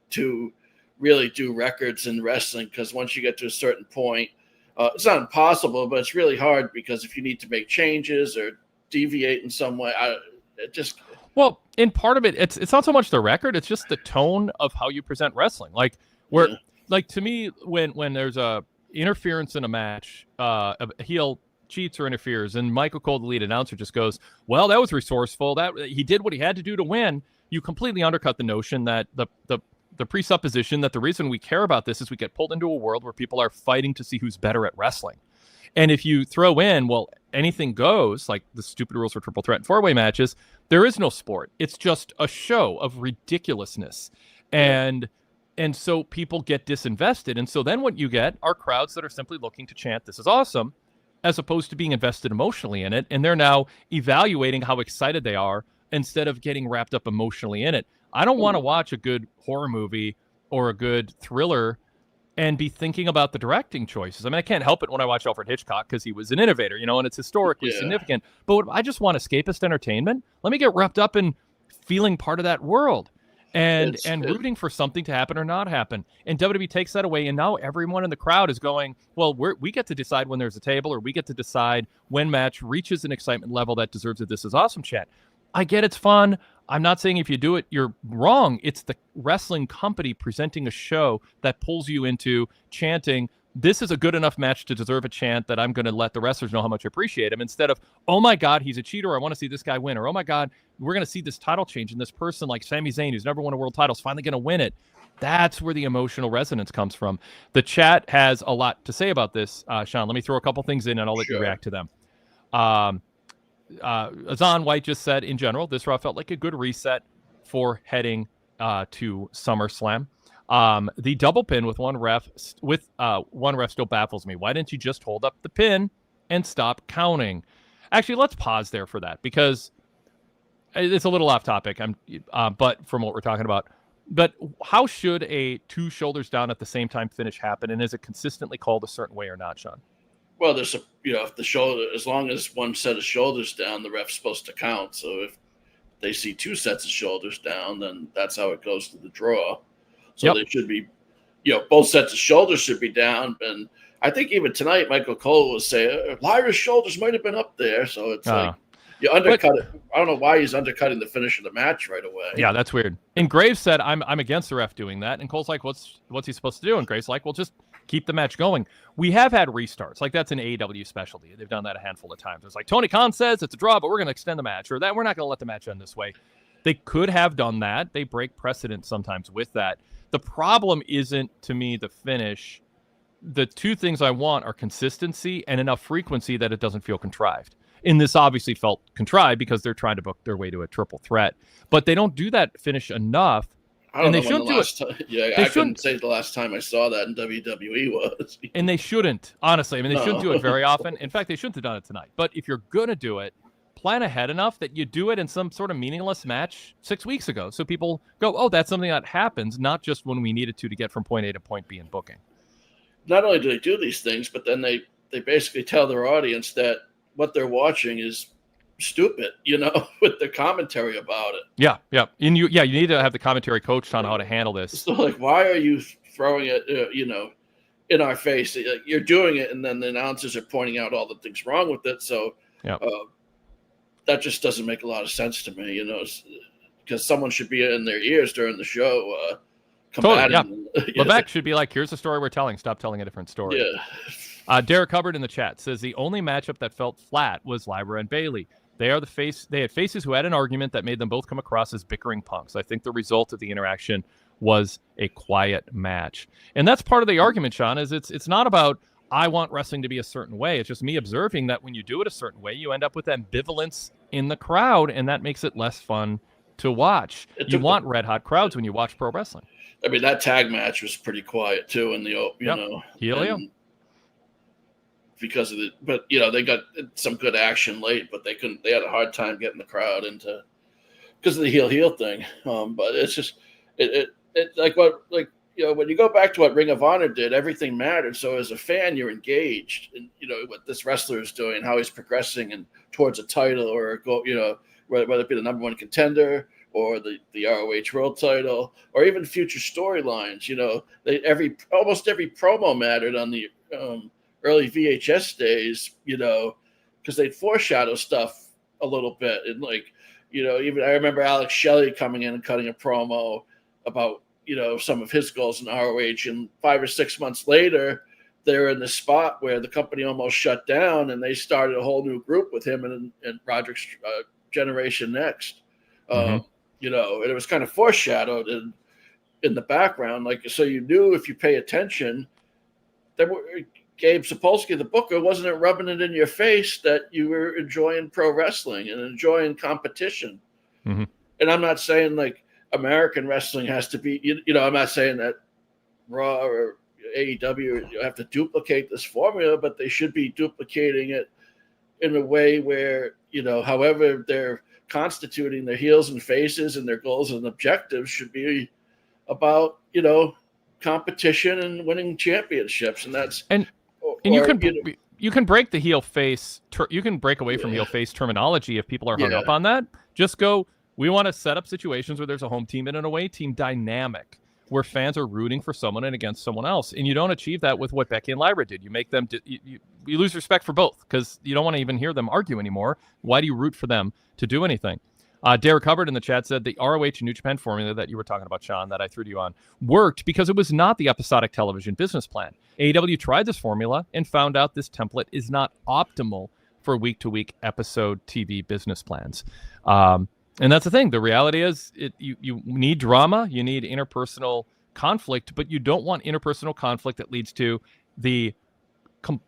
to really do records in wrestling, because once you get to a certain point, it's not impossible, but it's really hard because if you need to make changes or deviate in some way, in part of it, it's not so much the record; it's just the tone of how you present wrestling. Like to me, when there's a interference in a match, a heel cheats or interferes, and Michael Cole, the lead announcer, just goes, "Well, that was resourceful. That he did what he had to do to win." You completely undercut the notion that the presupposition that the reason we care about this is we get pulled into a world where people are fighting to see who's better at wrestling. And if you throw in, well, anything goes, like the stupid rules for triple threat and four-way matches, there is no sport. It's just a show of ridiculousness. And so people get disinvested. And so then what you get are crowds that are simply looking to chant, "This is awesome," as opposed to being invested emotionally in it. And they're now evaluating how excited they are instead of getting wrapped up emotionally in it. I don't want to watch a good horror movie or a good thriller and be thinking about the directing choices. I mean, I can't help it when I watch Alfred Hitchcock because he was an innovator, and it's historically significant. But I just want escapist entertainment. Let me get wrapped up in feeling part of that world. And rooting for something to happen or not happen. And WWE takes that away, and now everyone in the crowd is going, well, we get to decide when there's a table, or we get to decide when match reaches an excitement level that deserves a "This is awesome" chant. I get it's fun. I'm not saying if you do it, you're wrong. It's the wrestling company presenting a show that pulls you into chanting, "This is a good enough match to deserve a chant that I'm going to let the wrestlers know how much I appreciate him," instead of, "Oh my God, he's a cheater. I want to see this guy win." Or, "Oh my God, we're going to see this title change, and this person like Sami Zayn, who's never won a world title, is finally going to win it." That's where the emotional resonance comes from. The chat has a lot to say about this. Sean, let me throw a couple things in, and I'll let you react to them. Azan White just said, in general, this Raw felt like a good reset for heading to SummerSlam. The double pin with one ref still baffles me. Why didn't you just hold up the pin and stop counting? Actually, let's pause there for that, because it's a little off topic. But from what we're talking about, but how should a two shoulders down at the same time finish happen, and is it consistently called a certain way or not, Sean? Well, there's if the shoulder, as long as one set of shoulders down, the ref's supposed to count. So if they see two sets of shoulders down, then that's how it goes to the draw. So they should be, both sets of shoulders should be down. And I think even tonight, Michael Cole was saying Lyra's shoulders might have been up there. So it's like you undercut it. I don't know why he's undercutting the finish of the match right away. Yeah, that's weird. And Graves said, I'm against the ref doing that. And Cole's like, what's he supposed to do? And Graves like, well, just keep the match going. We have had restarts. Like, that's an AEW specialty. They've done that a handful of times. It's like Tony Khan says it's a draw, but we're going to extend the match, or that we're not going to let the match end this way. They could have done that. They break precedent sometimes with that. The problem isn't, to me, the finish. The two things I want are consistency and enough frequency that it doesn't feel contrived. And this obviously felt contrived because they're trying to book their way to a triple threat. But they don't do that finish enough. I don't know when the last time. Yeah, I couldn't say the last time I saw that in WWE was. And they shouldn't, honestly. I mean, they shouldn't do it very often. In fact, they shouldn't have done it tonight. But if you're going to do it, plan ahead enough that you do it in some sort of meaningless match 6 weeks ago. So people go, oh, that's something that happens, not just when we needed to get from point A to point B in booking. Not only do they do these things, but then they basically tell their audience that what they're watching is stupid, with the commentary about it. Yeah. And you need to have the commentary coached on how to handle this. So, like, why are you throwing it, in our face? You're doing it, and then the announcers are pointing out all the things wrong with it. So, that just doesn't make a lot of sense to me, because someone should be in their ears during the show. Totally, yeah. Levesque should be like, here's the story we're telling. Stop telling a different story. Yeah. Derek Hubbard in the chat says the only matchup that felt flat was Lyra and Bayley. They had faces who had an argument that made them both come across as bickering punks. I think the result of the interaction was a quiet match. And that's part of the argument, Sean, is it's not about I want wrestling to be a certain way. It's just me observing that when you do it a certain way, you end up with ambivalence in the crowd, and that makes it less fun to watch. You want red-hot crowds when you watch pro wrestling. I mean, that tag match was pretty quiet, too, in the, Helio. Because of it, but they got some good action late, but they had a hard time getting the crowd into because of the heel thing. But it's just it when you go back to what Ring of Honor did, everything mattered. So as a fan, you're engaged in what this wrestler is doing, how he's progressing and towards a title or whether it be the number one contender or the ROH World title or even future storylines. Almost every promo mattered on the early VHS days, because they'd foreshadow stuff a little bit. And even I remember Alex Shelley coming in and cutting a promo about, some of his goals in ROH. And 5 or 6 months later, they're in the spot where the company almost shut down and they started a whole new group with him and Roderick's Generation Next. And it was kind of foreshadowed in the background. So you knew if you pay attention, Gabe Sapolsky, the booker, wasn't rubbing it in your face that you were enjoying pro wrestling and enjoying competition. Mm-hmm. And I'm not saying American wrestling has to be, I'm not saying that Raw or AEW have to duplicate this formula, but they should be duplicating it in a way where, however they're constituting their heels and faces and their goals and objectives should be about, competition and winning championships. And that's you can break the heel face. You can break away from heel face terminology if people are hung up on that. Just go. We want to set up situations where there's a home team and an away team dynamic, where fans are rooting for someone and against someone else, and you don't achieve that with what Becky and Lyra did. You make them. You lose respect for both because you don't want to even hear them argue anymore. Why do you root for them to do anything? Derek Hubbard in the chat said the ROH and New Japan formula that you were talking about, Sean, that I threw to you on, worked because it was not the episodic television business plan. AEW tried this formula and found out this template is not optimal for week-to-week episode TV business plans. And that's the thing. The reality is you need drama, you need interpersonal conflict, but you don't want interpersonal conflict that leads to the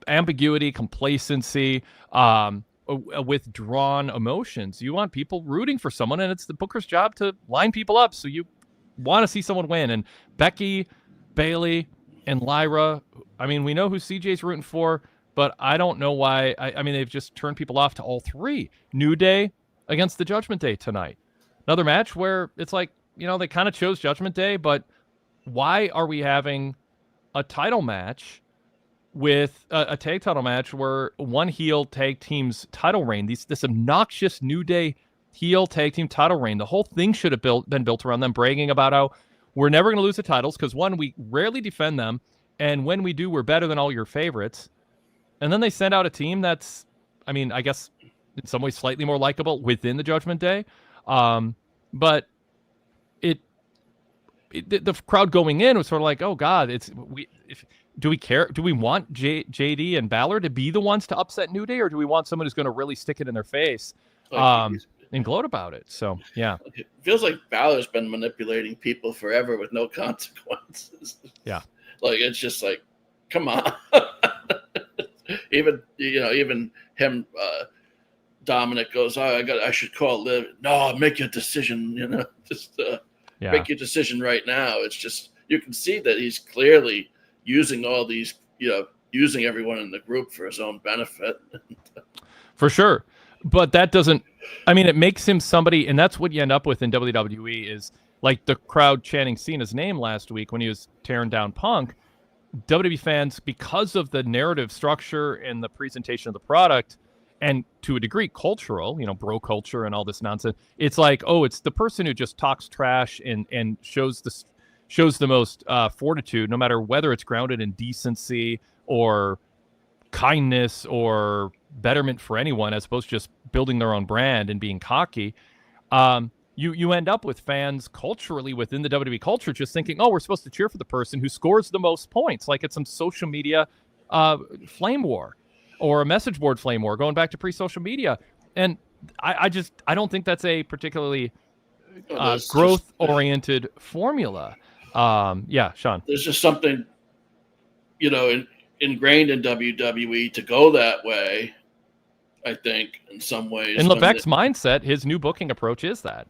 ambiguity, complacency, withdrawn emotions. You want people rooting for someone, and it's the booker's job to line people up. So you want to see someone win. And Becky, Bayley, and Lyra, I mean, we know who CJ's rooting for, but I don't know why. I mean, they've just turned people off to all three. New Day against the Judgment Day tonight. Another match where it's like, they kind of chose Judgment Day, but why are we having a title match with a tag title match where one heel tag team's title reign, this obnoxious New Day heel tag team title reign? The whole thing should have been built around them bragging about how we're never going to lose the titles because, one, we rarely defend them, and when we do, we're better than all your favorites. And then they send out a team that's, I mean, I guess in some ways slightly more likable within the Judgment Day. But the crowd going in was sort of like, oh God, do we care? Do we want JD and Balor to be the ones to upset New Day, or do we want someone who's going to really stick it in their face and gloat about it? So, yeah. It feels like Balor's been manipulating people forever with no consequences. Yeah. Like, it's just like, come on. Even him, Dominic goes, I should call Liv. No, make your decision, make your decision right now. It's just, you can see that he's clearly using all these, using everyone in the group for his own benefit. For sure. But that doesn't, I mean, it makes him somebody, and that's what you end up with in WWE is like the crowd chanting Cena's name last week when he was tearing down Punk. WWE fans, because of the narrative structure and the presentation of the product, and to a degree cultural, bro culture and all this nonsense, it's like, oh, it's the person who just talks trash and shows the most fortitude, no matter whether it's grounded in decency or kindness or betterment for anyone, as opposed to just building their own brand and being cocky. You end up with fans culturally within the WWE culture just thinking, oh, we're supposed to cheer for the person who scores the most points, like it's some social media flame war or a message board flame war going back to pre-social media. And I don't think that's a particularly growth-oriented formula. Yeah, Sean. There's just something, ingrained in WWE to go that way. I think in some ways. In Levesque's mindset, his new booking approach is that.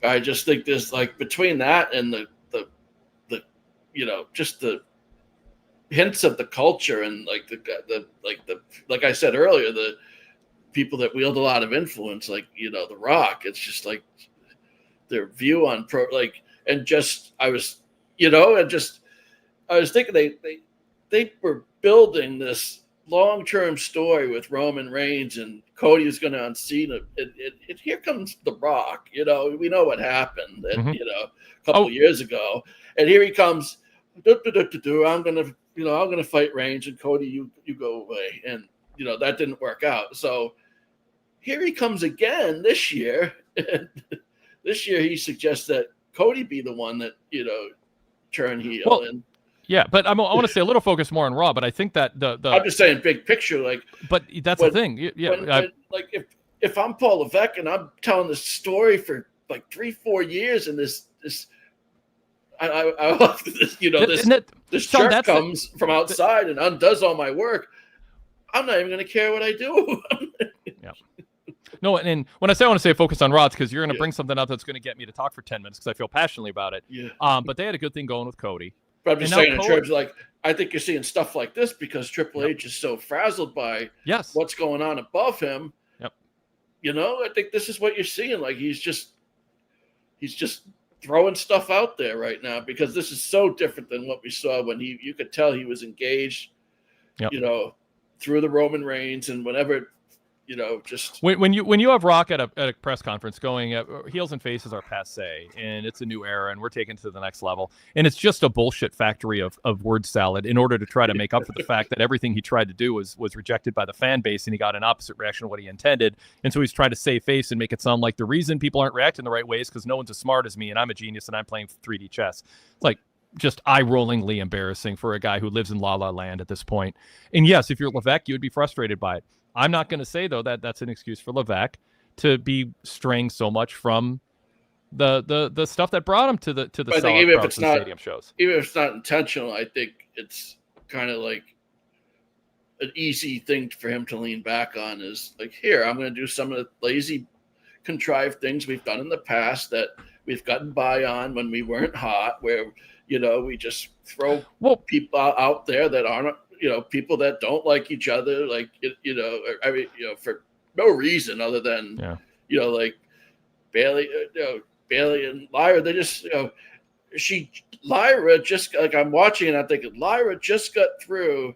I just think there's like between that and the just the hints of the culture and like I said earlier, the people that wield a lot of influence, like The Rock. It's just like their view on I was thinking they were building this long-term story with Roman Reigns and Cody is going to unseat him. Here comes The Rock. We know what happened, a couple years ago, and here he comes. I'm gonna fight Reigns, and Cody, you go away, and that didn't work out. So here he comes again this year. And this year he suggests that Cody be the one that turn heel. Well, yeah, but I want to say a little focus more on Raw, but I think that the I'm just saying big picture, like. But that's the thing, like if I'm Paul Levesque and I'm telling this story for like 3-4 years, and this this jerk comes from outside and undoes all my work, I'm not even going to care what I do. Yeah. No, and when I say I want to say focus on Raw, it's because you're going to bring something up that's going to get me to talk for 10 minutes because I feel passionately about it. Yeah. But they had a good thing going with Cody. But I'm just saying in terms of like, I think you're seeing stuff like this because Triple H is so frazzled by what's going on above him. Yep. I think this is what you're seeing. Like he's just throwing stuff out there right now because this is so different than what we saw when you could tell he was engaged, through the Roman Reigns and whenever, just when you have Rock at a press conference going, heels and faces are passe and it's a new era and we're taken to the next level, and it's just a bullshit factory of word salad in order to try to make up for the fact that everything he tried to do was rejected by the fan base and he got an opposite reaction to what he intended, and so he's trying to save face and make it sound like the reason people aren't reacting the right way is because no one's as smart as me and I'm a genius and I'm playing 3D chess. It's like just eye-rollingly embarrassing for a guy who lives in La La Land at this point. And yes, if you're Levesque, you would be frustrated by it. I'm not going to say, though, that that's an excuse for Levesque to be straying so much from the stuff that brought him to the I think even if it's not stadium shows. Even if it's not intentional, I think it's kind of like an easy thing for him to lean back on is like, here, I'm going to do some of the lazy, contrived things we've done in the past that we've gotten by on when we weren't hot, where, we just throw people out there that aren't, people that don't like each other, like, for no reason other than, like Bailey, Bailey and Lyra, they just, Lyra just, like, I'm watching and I'm thinking, Lyra just got through,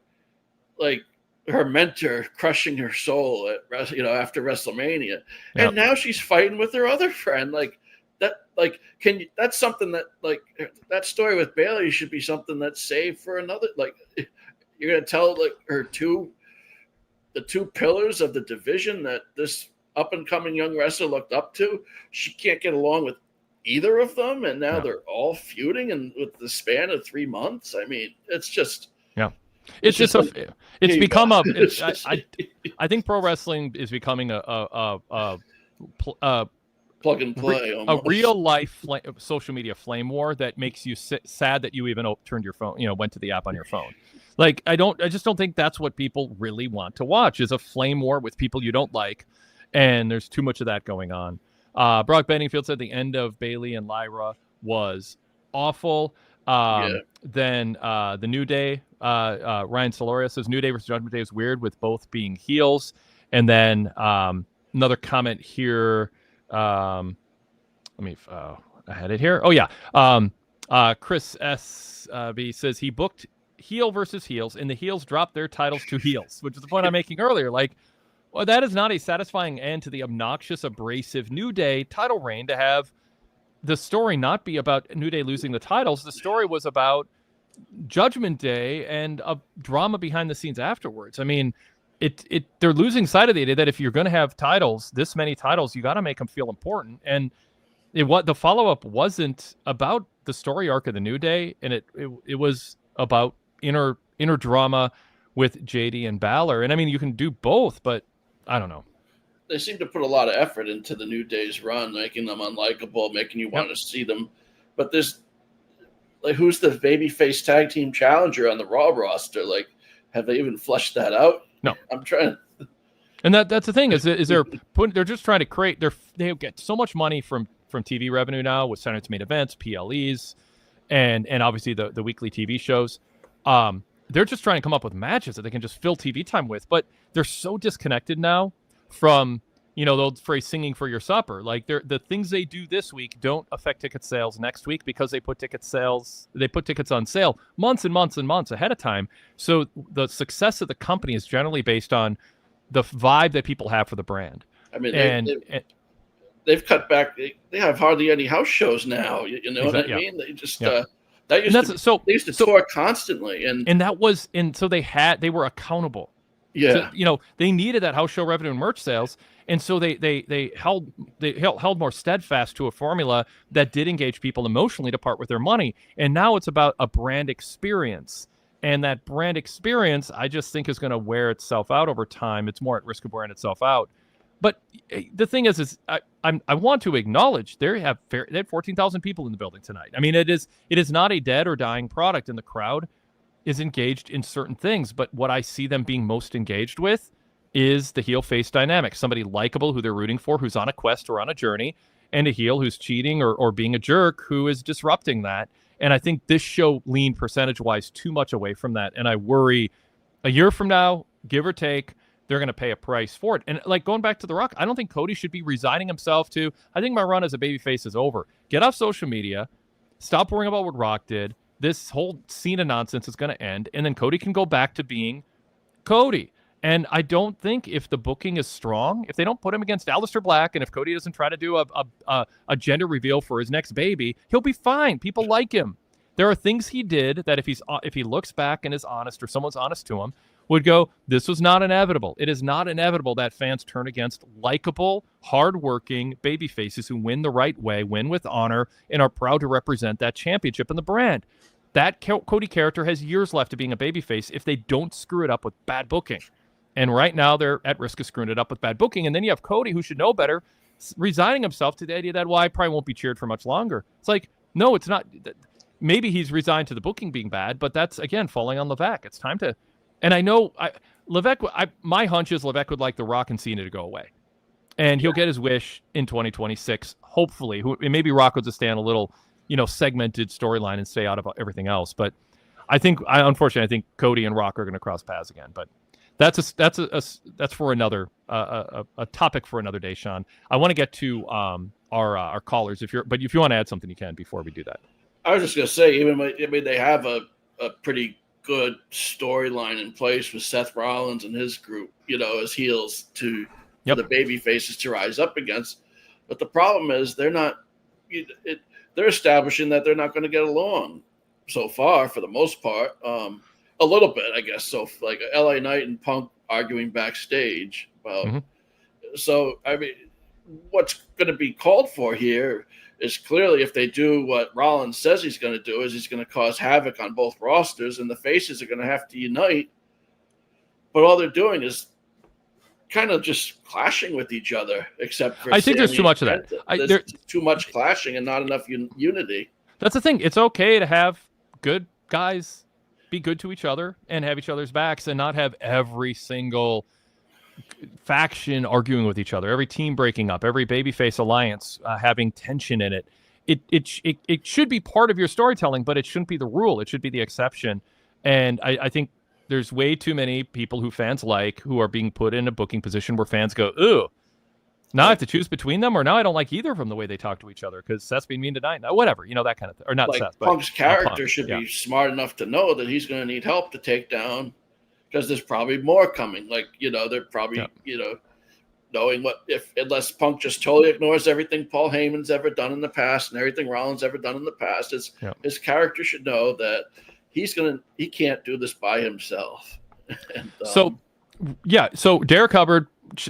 like, her mentor crushing her soul at, after WrestleMania. And now she's fighting with her other friend. Like, that, like, that's something that, like, that story with Bailey should be something that's saved for another, like, you're going to tell, like, the two pillars of the division that this up and coming young wrestler looked up to. She can't get along with either of them. And now they're all feuding, and with the span of 3 months, I mean, it's just, it's become a. I think pro wrestling is becoming a plug and play, a real life social media flame war that makes you sad that you even turned your phone, went to the app on your phone. Like, I just don't think that's what people really want to watch, is a flame war with people you don't like, and there's too much of that going on. Brock Benningfield said the end of Bailey and Lyra was awful. Then the New Day, Ryan Soloria says New Day versus Judgment Day is weird with both being heels. And then another comment here. I had it here. Oh yeah. Chris SB says he booked heel versus heels, and the heels dropped their titles to heels, which is the point I'm making earlier. Like, well, that is not a satisfying end to the obnoxious, abrasive New Day title reign, to have the story not be about New Day losing the titles. The story was about Judgment Day and a drama behind the scenes afterwards. I mean, they're losing sight of the idea that if you're going to have titles, this many titles, you got to make them feel important. And the follow-up wasn't about the story arc of the New Day, and it was about inner drama with JD and Balor. And I mean, you can do both, but I don't know. They seem to put a lot of effort into the New Day's run, making them unlikable, making you want to see them. But there's, like, who's the babyface tag team challenger on the Raw roster? Like, have they even fleshed that out? No. I'm trying. And that's the thing is they're just trying to create. They get so much money from TV revenue now with Saturday Night Main Events, PLEs, and obviously the weekly TV shows. They're just trying to come up with matches that they can just fill TV time with, but they're so disconnected now from, the old phrase "singing for your supper." Like, the things they do this week don't affect ticket sales next week, because they put tickets on sale months and months and months ahead of time. So the success of the company is generally based on the vibe that people have for the brand. I mean, they've cut back. They have hardly any house shows now. You know what I mean? They just they used to tour constantly, so they were accountable. Yeah, so, they needed that house show revenue and merch sales, and so they held more steadfast to a formula that did engage people emotionally to part with their money. And now it's about a brand experience, and that brand experience, I just think, is going to wear itself out over time. It's more at risk of wearing itself out. But the thing is I want to acknowledge they had 14,000 people in the building tonight. I mean, it is not a dead or dying product, and the crowd is engaged in certain things. But what I see them being most engaged with is the heel face dynamic. Somebody likable who they're rooting for, who's on a quest or on a journey, and a heel who's cheating or being a jerk who is disrupting that. And I think this show leaned percentage-wise too much away from that. And I worry a year from now, give or take, they're going to pay a price for it. And like going back to The Rock, I don't think Cody should be resigning himself to, I think my run as a babyface is over. Get off social media. Stop worrying about what Rock did. This whole Cena nonsense is going to end. And then Cody can go back to being Cody. And I don't think, if the booking is strong, if they don't put him against Aleister Black, and if Cody doesn't try to do a gender reveal for his next baby, he'll be fine. People like him. There are things he did that if he looks back and is honest, or someone's honest to him, would go, this was not inevitable. It is not inevitable that fans turn against likable, hardworking baby faces who win the right way, win with honor, and are proud to represent that championship in the brand. That Cody character has years left of being a babyface if they don't screw it up with bad booking. And right now they're at risk of screwing it up with bad booking. And then you have Cody, who should know better, resigning himself to the idea that, well, I probably won't be cheered for much longer. It's like, no, it's not. Maybe he's resigned to the booking being bad, but that's, again, falling on Levac. It's time to, and I know Levesque, my hunch is Levesque would like The Rock and Cena to go away. And he'll get his wish in 2026, hopefully. Maybe Rock will just stay on a little, segmented storyline and stay out of everything else. But unfortunately, I think Cody and Rock are going to cross paths again. But that's for another a topic for another day, Sean. I want to get to our callers. If you want to add something, you can before we do that. I was just going to say, they have a pretty good storyline in place with Seth Rollins and his group, as heels to the baby faces to rise up against. But the problem is they're establishing that they're not going to get along so far, for the most part. A little bit, I guess. So like LA Knight and Punk arguing backstage about. So, what's going to be called for here is clearly, if they do what Rollins says he's going to do, is he's going to cause havoc on both rosters, and the faces are going to have to unite. But all they're doing is kind of just clashing with each other, except for I think there's too much of that. There's too much clashing and not enough unity. That's the thing. It's okay to have good guys be good to each other and have each other's backs, and not have every single faction arguing with each other, every team breaking up, every babyface alliance having tension in it. It should be part of your storytelling, but it shouldn't be the rule. It should be the exception. And I think there's way too many people who fans like, who are being put in a booking position where fans go, ooh, now I have to choose between them, or now I don't like either of them the way they talk to each other because Seth's being mean tonight. Whatever, that kind of thing. Or not like Seth, but Punk's character should be smart enough to know that he's going to need help to take down, because there's probably more coming. Like, they're probably, knowing unless Punk just totally ignores everything Paul Heyman's ever done in the past and everything Rollins ever done in the past, his character should know that he can't do this by himself. And, so Derek Hubbard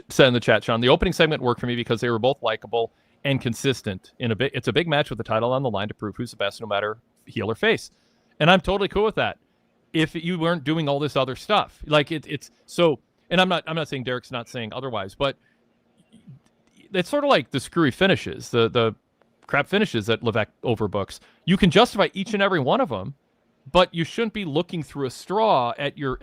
said in the chat, Sean, the opening segment worked for me because they were both likable and consistent. It's a big match with the title on the line to prove who's the best, no matter heel or face. And I'm totally cool with that. If you weren't doing all this other stuff, like it's so, and I'm not saying Derek's not saying otherwise, but it's sort of like the screwy finishes, the crap finishes that Levesque overbooks. You can justify each and every one of them, but you shouldn't be looking through a straw at your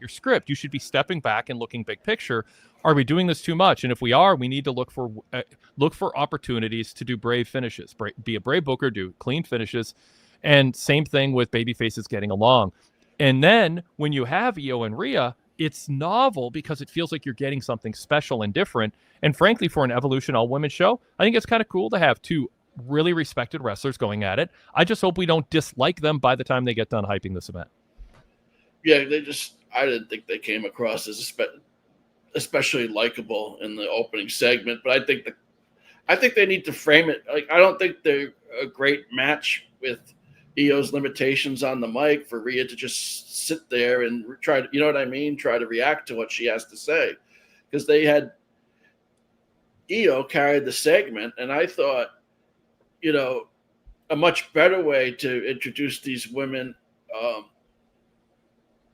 script. You should be stepping back and looking big picture. Are we doing this too much? And if we are, we need to look for opportunities to do brave finishes. Be a brave booker, do clean finishes, and same thing with babyfaces getting along. And then when you have Io and Rhea, it's novel because it feels like you're getting something special and different. And frankly, for an Evolution all-women show, I think it's kind of cool to have two really respected wrestlers going at it. I just hope we don't dislike them by the time they get done hyping this event. Yeah, I didn't think they came across as especially likable in the opening segment, but I think they need to frame it. Like, I don't think they're a great match with Io's limitations on the mic for Rhea to just sit there and try to react to what she has to say. Because they had Io carried the segment, and I thought, a much better way to introduce these women,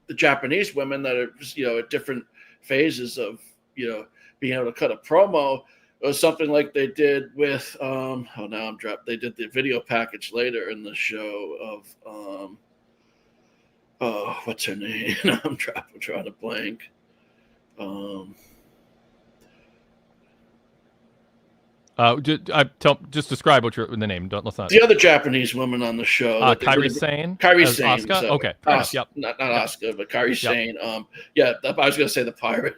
the Japanese women that are, at different phases of, being able to cut a promo, was something like they did with, they did the video package later in the show of, what's her name? I'm trying to blank. Just describe what the name. Let's not. The other Japanese woman on the show. Kairi Sane. Kairi Sane. Asuka? So, okay. Yep. Not Asuka, but Kairi Sane. I was going to say the pirate.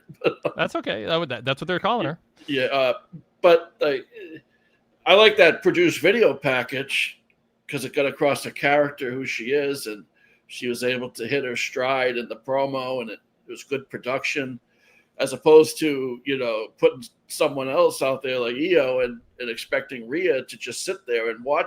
That's okay. That's what they're calling her. Yeah. But I like that produced video package because it got across her character, who she is, and she was able to hit her stride in the promo, and it was good production, as opposed to, putting someone else out there like Io and expecting Rhea to just sit there and watch.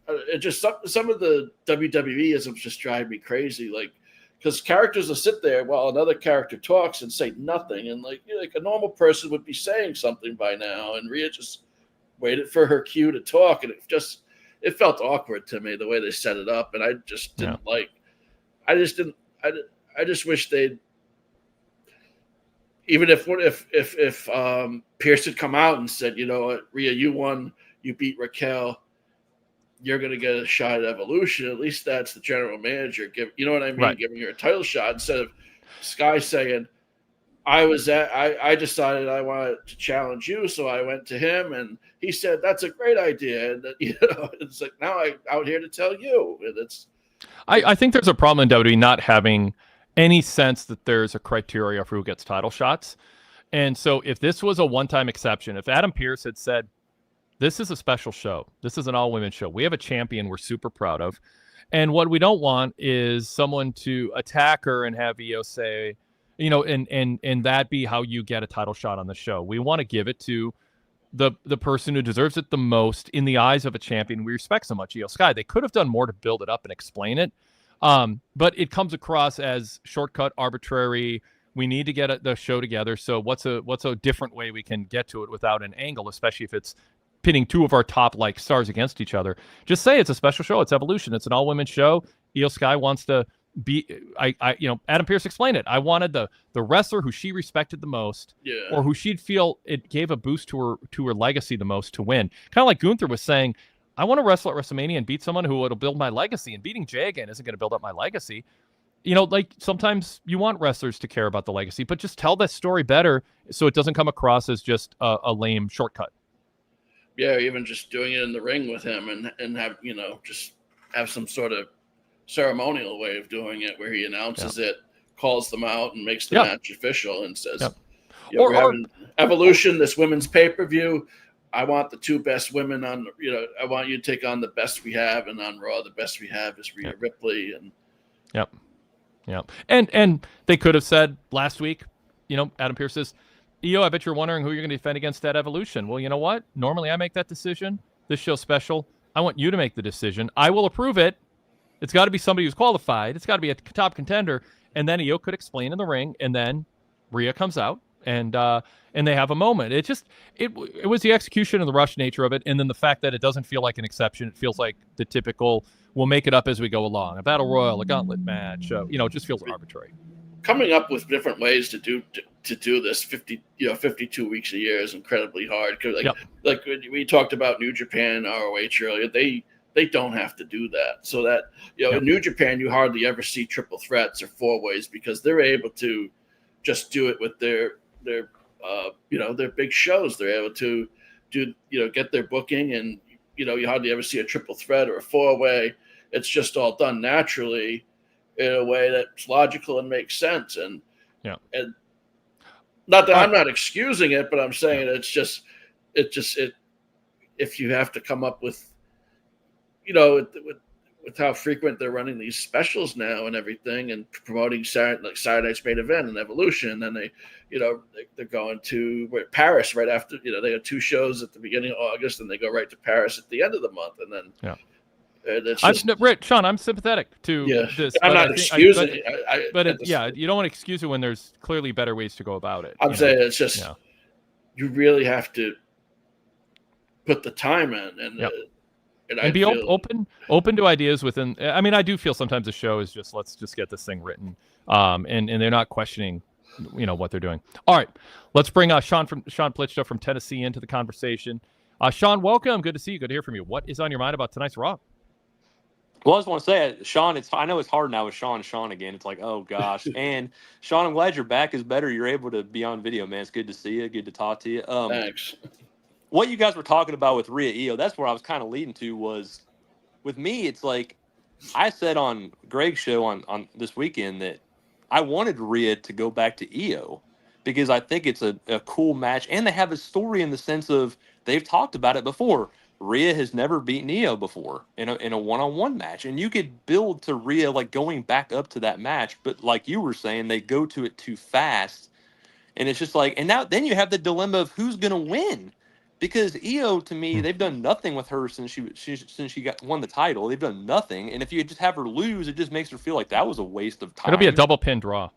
It just some of the WWE-isms just drive me crazy. Like, because characters will sit there while another character talks and say nothing, and like a normal person would be saying something by now, and Rhea just waited for her cue to talk, and it felt awkward to me the way they set it up, and I just didn't like. I just wish they'd. Even if Pierce had come out and said, Rhea, you won, you beat Raquel, you're going to get a shot at Evolution. At least that's the general manager. Giving her a title shot instead of Sky saying, I decided I wanted to challenge you, so I went to him, and he said that's a great idea, and it's like now I'm out here to tell you, and I think there's a problem in WWE not having any sense that there's a criteria for who gets title shots, and so if this was a one-time exception, if Adam Pearce had said, "This is a special show, this is an all-women show, we have a champion we're super proud of, and what we don't want is someone to attack her and have Io say." And that be how you get a title shot on the show. We want to give it to the person who deserves it the most in the eyes of a champion we respect so much, Io Sky. They could have done more to build it up and explain it, but it comes across as shortcut, arbitrary. We need to get the show together. So what's a different way we can get to it without an angle, especially if it's pitting two of our top stars against each other? Just say it's a special show. It's Evolution. It's an all-women show. Io Sky wants to be Adam Pearce explained it. I wanted the wrestler who she respected the most, or who she'd feel it gave a boost to her legacy the most to win. Kind of like Gunther was saying, I want to wrestle at WrestleMania and beat someone who will build my legacy, and beating Jay again isn't going to build up my legacy. Sometimes you want wrestlers to care about the legacy, but just tell that story better so it doesn't come across as just a lame shortcut. Yeah, even just doing it in the ring with him and have just have some sort of ceremonial way of doing it where he announces it, calls them out, and makes the match official, and says, we're having Evolution, this women's pay-per-view. I want the two best women on, I want you to take on the best we have, and on Raw, the best we have is Rhea Ripley. And and they could have said last week, Adam Pearce says, Io, I bet you're wondering who you're going to defend against at Evolution. Well, you know what? Normally I make that decision. This show's special. I want you to make the decision. I will approve it. It's got to be somebody who's qualified. It's got to be a top contender. And then Io could explain in the ring, and then Rhea comes out, and they have a moment. It was the execution and the rush nature of it, and then the fact that it doesn't feel like an exception. It feels like the typical, we'll make it up as we go along. A battle royal, a gauntlet match. It just feels arbitrary. Coming up with different ways to do this 52 weeks a year is incredibly hard. Because like we talked about New Japan, ROH earlier, they don't have to do that. So that, in New Japan, you hardly ever see triple threats or four ways because they're able to just do it with their big shows. They're able to get their booking, and, you hardly ever see a triple threat or a four way. It's just all done naturally in a way that's logical and makes sense. And not that I'm not excusing it, but I'm saying if you have to come up with, with how frequent they're running these specials now and everything, and promoting Saturday Night's Main Event and Evolution, and then they're going to Paris right after. They have two shows at the beginning of August, and they go right to Paris at the end of the month, and then Sean, I'm sympathetic to this. I'm not excusing it. You don't want to excuse it when there's clearly better ways to go about it. I'm saying it's just you really have to put the time in, and be open to ideas within. I mean, I do feel sometimes the show is just, let's just get this thing written, and they're not questioning, what they're doing. All right, let's bring Sean Plitchta from Tennessee into the conversation. Sean, welcome. Good to see you. Good to hear from you. What is on your mind about tonight's Raw? Well, I just want to say, Sean, I know it's hard now with Sean again. It's like, oh, gosh. And, Sean, I'm glad your back is better. You're able to be on video, man. It's good to see you. Good to talk to you. Thanks. What you guys were talking about with Rhea Io, that's where I was kind of leading to was, with me, it's like, I said on Greg's show on this weekend that I wanted Rhea to go back to Io because I think it's a cool match. And they have a story in the sense of they've talked about it before. Rhea has never beaten Io before in a one-on-one match. And you could build to Rhea going back up to that match. But like you were saying, they go to it too fast. And it's just like, and now then you have the dilemma of who's going to win. Because Io, to me, they've done nothing with her since she won the title. They've done nothing, and if you just have her lose, it just makes her feel like that was a waste of time. It'll be a double pin draw.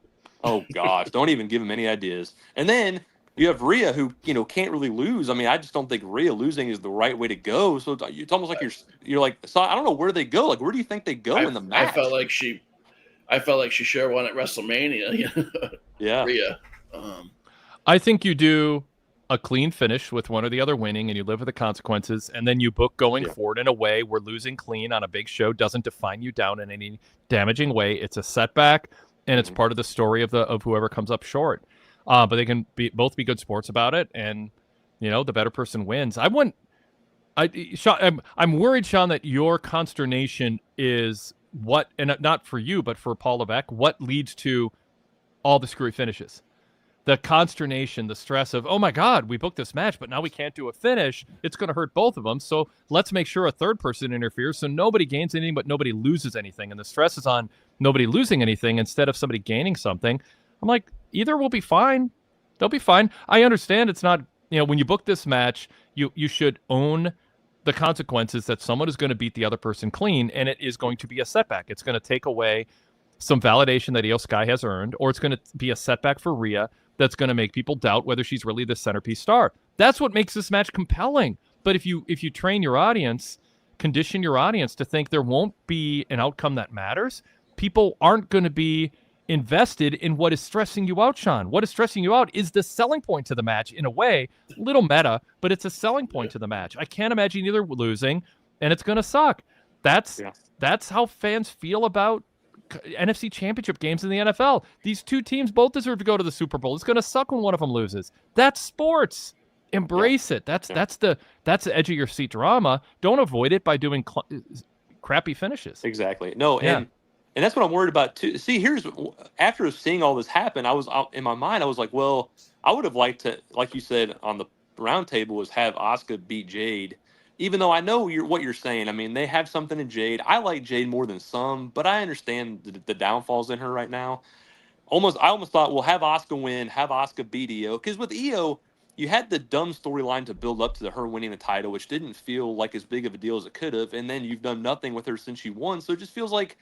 Oh gosh, don't even give him any ideas. And then you have Rhea, who can't really lose. I mean, I just don't think Rhea losing is the right way to go. So it's almost like you're like, so I don't know where they go. Like, where do you think they go in the match? I felt like she sure won at WrestleMania. Yeah, Rhea. I think you do a clean finish with one or the other winning, and you live with the consequences, and then you book going forward in a way where losing clean on a big show doesn't define you down in any damaging way. It's a setback. and it's part of the story of whoever comes up short. But they can both be good sports about it, and the better person wins. Sean, I'm worried, Sean, that your consternation is what, and not for you, but for Paul Levesque, what leads to all the screwy finishes. The consternation, the stress of, oh my God, we booked this match, but now we can't do a finish. It's going to hurt both of them. So let's make sure a third person interferes so nobody gains anything, but nobody loses anything. And the stress is on nobody losing anything instead of somebody gaining something. I'm like, either will be fine. They'll be fine. I understand it's not, when you book this match, you should own the consequences that someone is going to beat the other person clean, and it is going to be a setback. It's going to take away some validation that Io Sky has earned, or it's going to be a setback for Rhea that's going to make people doubt whether she's really the centerpiece star. That's what makes this match compelling. But if you train your audience, condition your audience to think there won't be an outcome that matters, people aren't going to be invested in what is stressing you out, Sean. What is stressing you out is the selling point to the match in a way, little meta, but it's a selling point to the match. I can't imagine either losing, and it's going to suck. That's how fans feel about NFC Championship games in the NFL. These two teams both deserve to go to the Super Bowl. It's going to suck when one of them loses. That's sports. Embrace it. That's the edge of your seat drama. Don't avoid it by doing crappy finishes. Exactly. No, and that's what I'm worried about too. See, after seeing all this happen, I was in my mind. I was like, well, I would have liked to, like you said on the round table, was have Asuka beat Jade. Even though I know what you're saying, I mean, they have something in Jade. I like Jade more than some, but I understand the downfalls in her right now. I almost thought, well, have Asuka win, have Asuka beat Io, because with Io, you had the dumb storyline to build up to her winning the title, which didn't feel like as big of a deal as it could have, and then you've done nothing with her since she won, so it just feels like,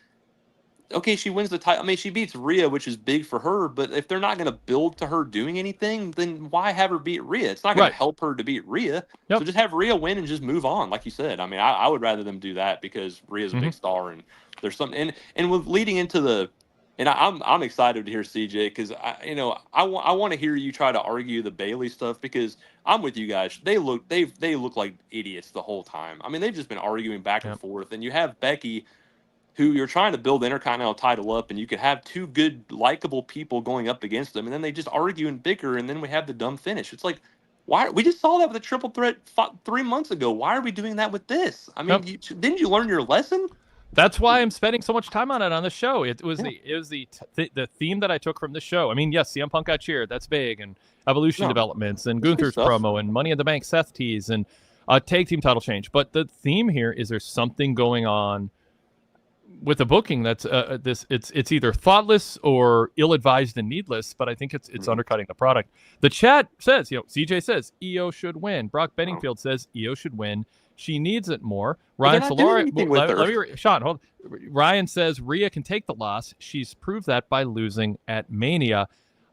okay, she wins the title. I mean, she beats Rhea, which is big for her, but if they're not going to build to her doing anything, then why have her beat Rhea? It's not going to help her to beat Rhea. Yep. So just have Rhea win and just move on, like you said. I mean, I would rather them do that because Rhea's a big star, and there's something. And with leading into the, and I'm excited to hear CJ because I want to hear you try to argue the Bailey stuff because I'm with you guys. They look like idiots the whole time. I mean, they've just been arguing back and forth, and you have Becky, who you're trying to build the Intercontinental title up, and you could have two good, likable people going up against them, and then they just argue and bicker, and then we have the dumb finish. It's like, why? We just saw that with the triple threat 3 months ago. Why are we doing that with this? I mean, didn't you learn your lesson? That's why I'm spending so much time on it on the show. It was the theme that I took from the show. I mean, yes, CM Punk got cheered. That's big, and Evolution developments, and Gunther's promo, and Money in the Bank Seth tease, and tag team title change. But the theme here is there's something going on with the booking that's it's either thoughtless or ill-advised and needless, but I think it's undercutting the product. The chat says, CJ says Io should win. Brock Benningfield says Io should win. She needs it more. Ryan Solari, Sean, hold. Ryan says Rhea can take the loss. She's proved that by losing at Mania.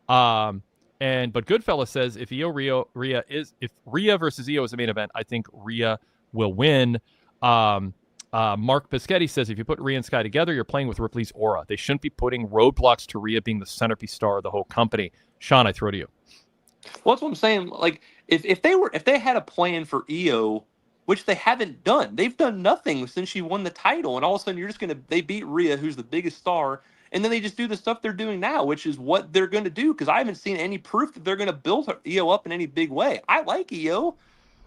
But Goodfella says if Rhea versus Io is the main event, I think Rhea will win. Mark Biscotti says if you put Rhea and Sky together, you're playing with Ripley's aura. They shouldn't be putting roadblocks to Rhea being the centerpiece star of the whole company. Sean, I throw to you. Well, that's what I'm saying. Like if they had a plan for Io, which they haven't done, they've done nothing since she won the title, and all of a sudden they beat Rhea, who's the biggest star, and then they just do the stuff they're doing now, which is what they're going to do. Because I haven't seen any proof that they're going to build Io up in any big way. I like Io.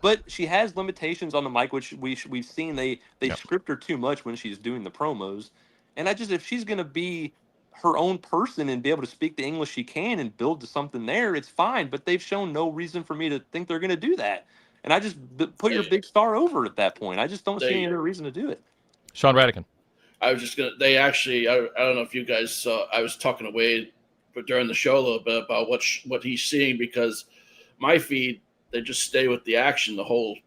But she has limitations on the mic, which we've seen. They script her too much when she's doing the promos. And if she's going to be her own person and be able to speak the English she can and build to something there, it's fine. But they've shown no reason for me to think they're going to do that. And I just put your big star over at that point. I just don't see any other reason to do it. Sean Radican. I was just going to, they actually, I don't know if you guys saw, I was talking to Wade during the show a little bit about what he's seeing because my feed, they just stay with the action the whole.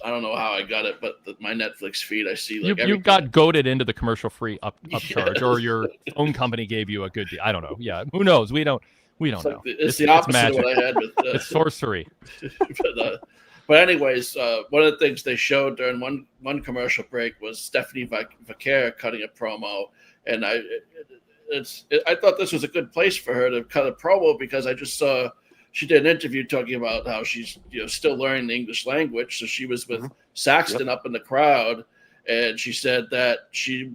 I don't know how I got it, but my Netflix feed, I see like you got goaded into the commercial-free upcharge, or your own company gave you a good deal. I don't know. Yeah, who knows? We don't know. It's the opposite of what I had with it's sorcery. But anyways, one of the things they showed during one commercial break was Stephanie Vaquer cutting a promo, and I thought this was a good place for her to cut a promo because I just saw. She did an interview talking about how she's still learning the English language. So she was with Saxton up in the crowd, and she said that she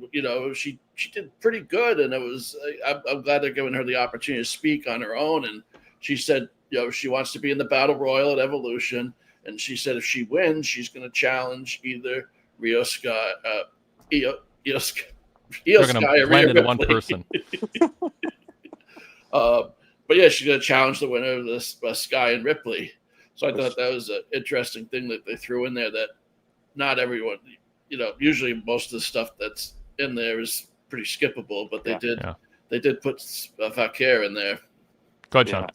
did pretty good, and it was I'm glad they're giving her the opportunity to speak on her own. And she said, she wants to be in the Battle Royal at Evolution, and she said if she wins, she's going to challenge either Io Sky, Io Sky, or Rhea Ripley. One person. But yeah, she's going to challenge the winner of this Sky and Ripley. So I thought that was an interesting thing that they threw in there, that not everyone, usually most of the stuff that's in there is pretty skippable, but they did put Valkyrie in there. Go ahead, Sean.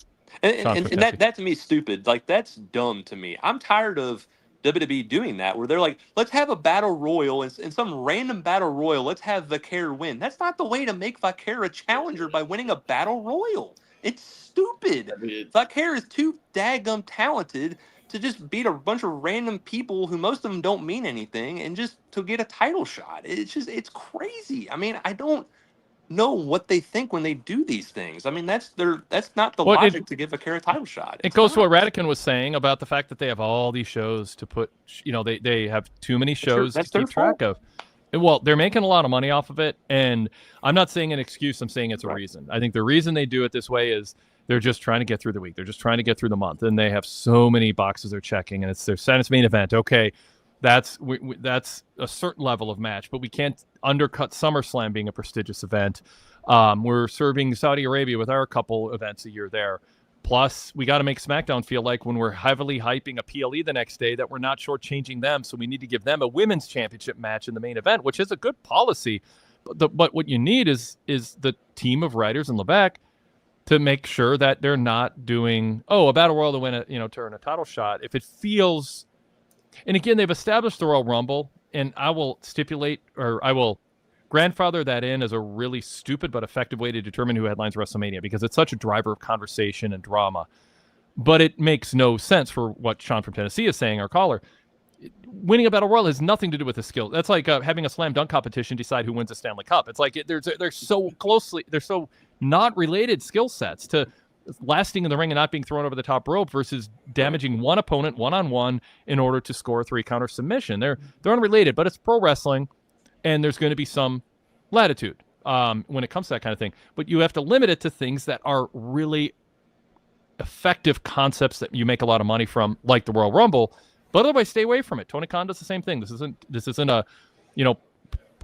And that to me is stupid. Like, that's dumb to me. I'm tired of WWE doing that, where they're like, let's have a battle royal, and in some random battle royal, let's have Valkyrie win. That's not the way to make Valkyrie a challenger, by winning a battle royal. It's stupid. Valkyrie is too daggum talented to just beat a bunch of random people who most of them don't mean anything, and just to get a title shot. It's crazy. I mean, I don't know what they think when they do these things. I mean, that's not the logic to give a title shot. It goes to what Radican was saying about the fact that they have all these shows to put, they have too many shows to keep track of. Well, they're making a lot of money off of it, and I'm not saying an excuse. I'm saying it's a reason. I think the reason they do it this way is they're just trying to get through the week. They're just trying to get through the month, and they have so many boxes they're checking, and it's their Senate's main event. Okay, that's a certain level of match, but we can't undercut SummerSlam being a prestigious event. We're serving Saudi Arabia with our couple events a year there. Plus, we got to make SmackDown feel like, when we're heavily hyping a PLE the next day, that we're not shortchanging them. So we need to give them a women's championship match in the main event, which is a good policy. But what you need is the team of writers in Lebec to make sure that they're not doing, a battle royal to win to earn a title shot. If it feels, and again, they've established the Royal Rumble, and I will grandfather that in as a really stupid but effective way to determine who headlines WrestleMania, because it's such a driver of conversation and drama. But it makes no sense for what Sean from Tennessee is saying, our caller. Winning a battle royal has nothing to do with the skill. That's like having a slam dunk competition decide who wins a Stanley Cup. It's like they're so not related skill sets to lasting in the ring and not being thrown over the top rope versus damaging one opponent one-on-one in order to score a 3-counter submission. They're unrelated, but it's pro wrestling. And there's going to be some latitude when it comes to that kind of thing. But you have to limit it to things that are really effective concepts that you make a lot of money from, like the Royal Rumble. But otherwise, stay away from it. Tony Khan does the same thing. This isn't a,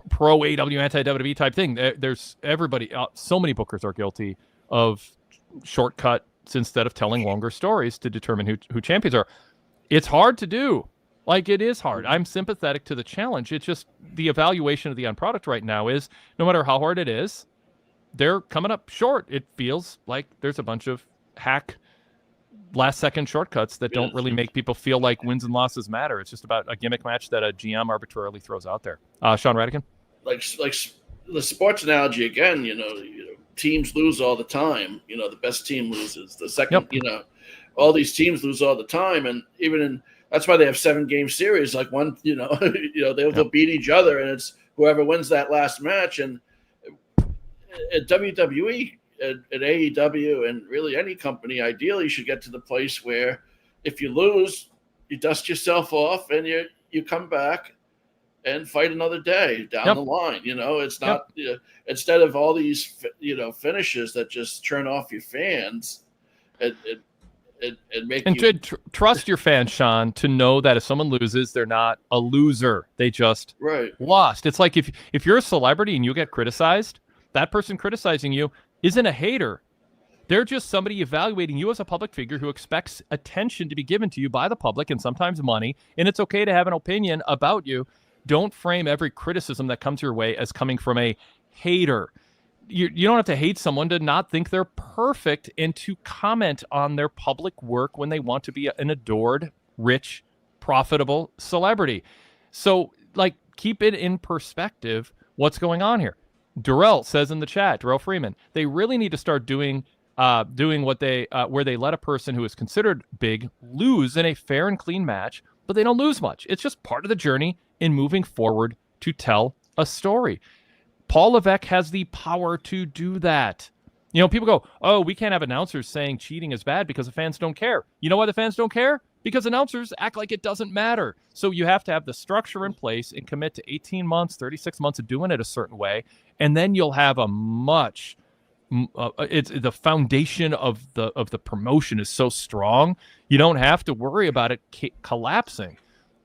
pro AEW, anti-WWE type thing. There's everybody, so many bookers are guilty of shortcuts instead of telling longer stories to determine who champions are. It's hard to do. Like, it is hard. I'm sympathetic to the challenge. It's just the evaluation of the end product right now is, no matter how hard it is, they're coming up short. It feels like there's a bunch of hack last-second shortcuts that don't really make people feel like wins and losses matter. It's just about a gimmick match that a GM arbitrarily throws out there. Sean Radican? Like the sports analogy again, teams lose all the time. The best team loses. The second, all these teams lose all the time, and even that's why they have 7-game series. Like one, they'll beat each other, and it's whoever wins that last match. And at WWE, at AEW, and really any company, ideally, should get to the place where if you lose, you dust yourself off and you come back and fight another day down the line. It's not instead of all these finishes that just turn off your fans. Trust your fans, Sean, to know that if someone loses, they're not a loser. They just lost. It's like if you're a celebrity and you get criticized, that person criticizing you isn't a hater. They're just somebody evaluating you as a public figure who expects attention to be given to you by the public and sometimes money, and it's okay to have an opinion about you. Don't frame every criticism that comes your way as coming from a hater. You don't have to hate someone to not think they're perfect and to comment on their public work when they want to be an adored, rich, profitable celebrity. So, keep it in perspective what's going on here. Durrell says in the chat, Durrell Freeman, they really need to start doing what they where they let a person who is considered big lose in a fair and clean match, but they don't lose much. It's just part of the journey in moving forward to tell a story. Paul Levesque has the power to do that. People go, we can't have announcers saying cheating is bad because the fans don't care. You know why the fans don't care? because announcers act like it doesn't matter. So you have to have the structure in place and commit to 18 months, 36 months of doing it a certain way. And then you'll have a much, it's the foundation of the promotion is so strong. You don't have to worry about it collapsing.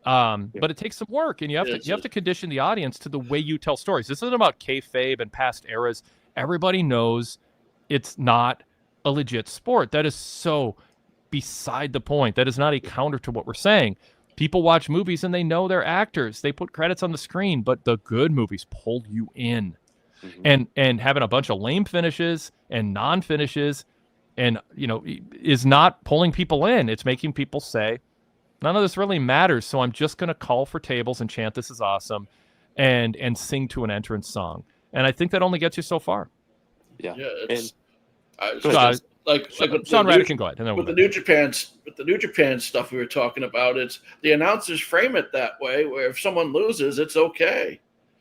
But it takes some work, and you have to condition the audience to the way you tell stories. This isn't about kayfabe and past eras. Everybody knows it's not a legit sport. That is so beside the point. That is not a counter to what we're saying. People watch movies and they know they're actors. They put credits on the screen, but the good movies pull you in. Mm-hmm. And having a bunch of lame finishes and non-finishes and is not pulling people in. It's making people say, none of this really matters, so I'm just going to call for tables and chant this is awesome and sing to an entrance song. And I think that only gets you so far. Yeah, like Sean Radican, go ahead. And then with the New Japan stuff we were talking about, it's the announcers frame it that way, where if someone loses, it's okay.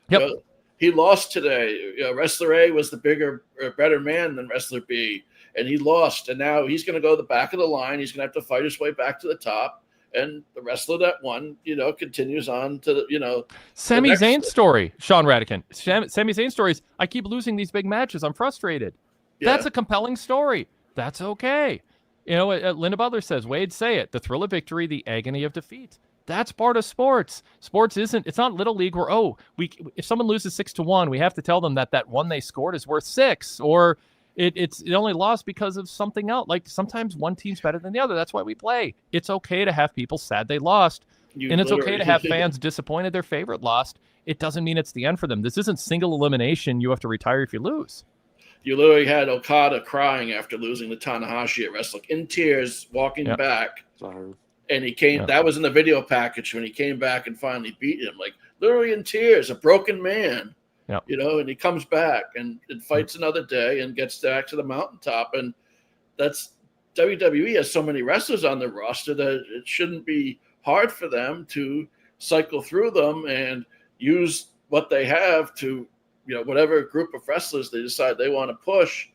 Yep. He lost today. Wrestler A was the bigger or better man than Wrestler B, and he lost. And now he's going to go to the back of the line. He's going to have to fight his way back to the top. And the wrestler that won, continues on to the, Sami Zayn's story, Sean Radican. Sami Zayn's story is, I keep losing these big matches. I'm frustrated. Yeah. That's a compelling story. That's okay. Linda Butler says, Wade, say it. The thrill of victory, the agony of defeat. That's part of sports. Sports it's not Little League where, if someone loses 6-1, we have to tell them that one they scored is worth 6, or it only lost because of something else. Like sometimes one team's better than the other. That's why we play. It's okay to have people sad they lost. And it's okay to have fans disappointed their favorite lost. It doesn't mean it's the end for them. This isn't single elimination. You have to retire if you lose. You literally had Okada crying after losing to Tanahashi at Wrestle, in tears, walking back. Sorry. And he came. That was in the video package when he came back and finally beat him. Like literally in tears, a broken man. Yep. And he comes back and fights another day and gets back to the mountaintop. And that's WWE has so many wrestlers on their roster that it shouldn't be hard for them to cycle through them and use what they have to, whatever group of wrestlers they decide they want to push,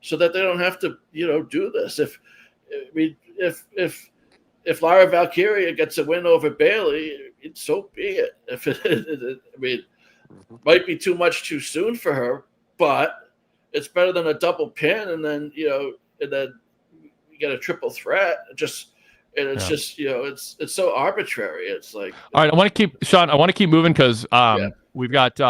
so that they don't have to, do this. If Lara Valkyria gets a win over Bayley, so be it. Might be too much too soon for her, but it's better than a double pin, and then you get a triple threat. It's so arbitrary. It's like, all right. I want to keep moving because we've got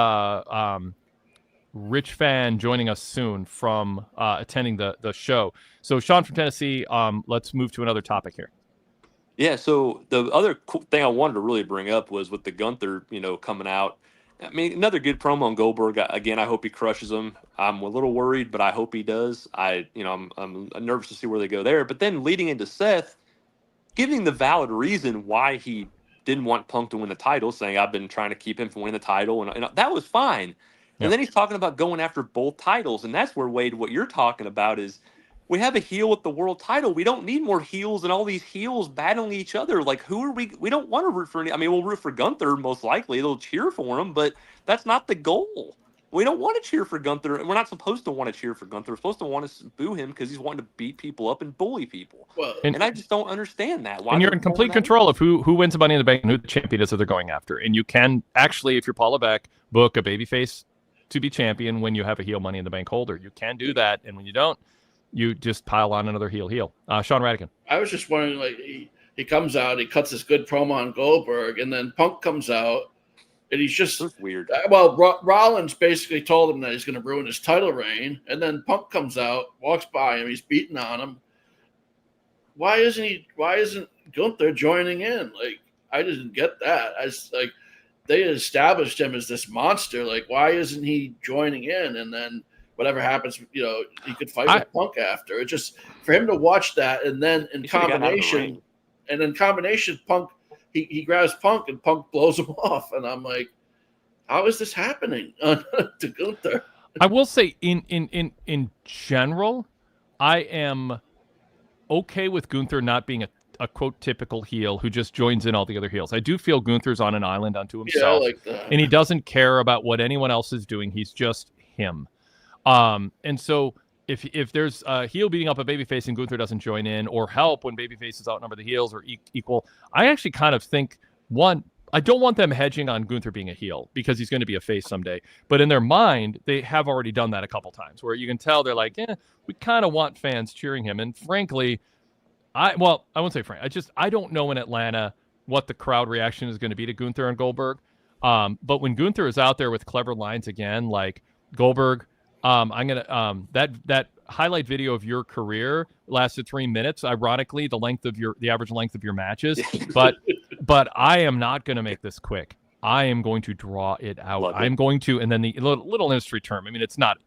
Rich Fan joining us soon from attending the show. So Sean from Tennessee, let's move to another topic here. Yeah. So the other cool thing I wanted to really bring up was with the Gunther, coming out. I mean, another good promo on Goldberg. Again, I hope he crushes him. I'm a little worried, but I hope he does. I'm nervous to see where they go there. But then leading into Seth, giving the valid reason why he didn't want Punk to win the title, saying I've been trying to keep him from winning the title, and that was fine. Yep. And then he's talking about going after both titles, and that's where, Wade, what you're talking about is we have a heel with the world title. We don't need more heels and all these heels battling each other. Like, who are we? We don't want to root for any. I mean, we'll root for Gunther most likely. They'll cheer for him, but that's not the goal. We don't want to cheer for Gunther, and we're not supposed to want to cheer for Gunther. We're supposed to want to boo him because he's wanting to beat people up and bully people. Well, and I just don't understand that. Why? And you're in complete control of who wins the Money in the Bank and who the champion is that they're going after. And you can actually, if you're Paul Levesque, book a babyface to be champion when you have a heel Money in the Bank holder. You can do that, and when you don't, you just pile on another heel. Sean Radican. I was just wondering, like, he comes out, he cuts this good promo on Goldberg, and then Punk comes out, and he's just that's weird. Well, Rollins basically told him that he's going to ruin his title reign, and then Punk comes out, walks by him, he's beating on him. Why isn't Gunther joining in? Like, I didn't get that. They established him as this monster. Like, why isn't he joining in? And then whatever happens, he could fight with Punk after. It just for him to watch that, and then in combination, Punk he grabs Punk and Punk blows him off, and I'm like, how is this happening to Gunther? I will say, in general, I am okay with Gunther not being a quote typical heel who just joins in all the other heels. I do feel Gunther's on an island unto himself, like that. And he doesn't care about what anyone else is doing. He's just him. And so if there's a heel beating up a babyface and Gunther doesn't join in or help when babyfaces outnumber the heels or equal, I actually kind of think, one, I don't want them hedging on Gunther being a heel because he's going to be a face someday. But in their mind, they have already done that a couple times where you can tell they're like, we kind of want fans cheering him. And frankly, I won't say frank. I don't know in Atlanta what the crowd reaction is going to be to Gunther and Goldberg. But when Gunther is out there with clever lines again, like Goldberg, I'm gonna that highlight video of your career lasted 3 minutes. Ironically, the average length of your matches, but I am not going to make this quick. I am going to draw it out. I'm going to, and then the little industry term. I mean, it's not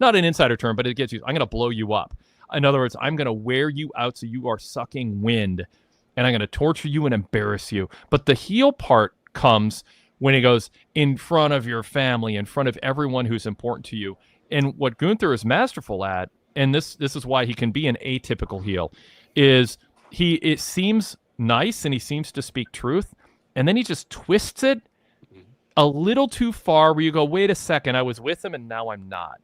an insider term, but it gets you. I'm going to blow you up. In other words, I'm going to wear you out so you are sucking wind, and I'm going to torture you and embarrass you. But the heel part comes when he goes in front of your family, in front of everyone who's important to you. And what Gunther is masterful at, and this is why he can be an atypical heel, is it seems nice and he seems to speak truth, and then he just twists it a little too far where you go, wait a second, I was with him and now I'm not.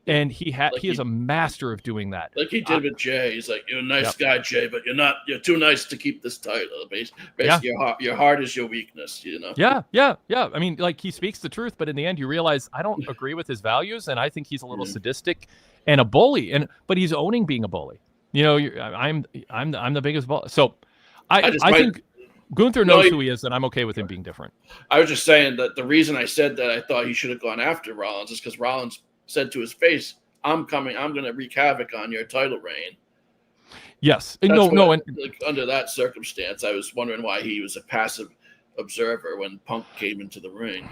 And he is a master of doing that. Like he did with Jay. He's like, you're a nice guy, Jay, but you're too nice to keep this title. Basically, your heart is your weakness, you know? Yeah. I mean, like, he speaks the truth, but in the end you realize I don't agree with his values, and I think he's a little sadistic and a bully. But he's owning being a bully. You know, I'm the biggest bully. So I think Gunther knows who he is, and I'm okay with him being different. I was just saying that the reason I said that I thought he should have gone after Rollins is because Rollins said to his face, I'm coming, I'm going to wreak havoc on your title reign. Yes. And under that circumstance, I was wondering why he was a passive observer when Punk came into the ring.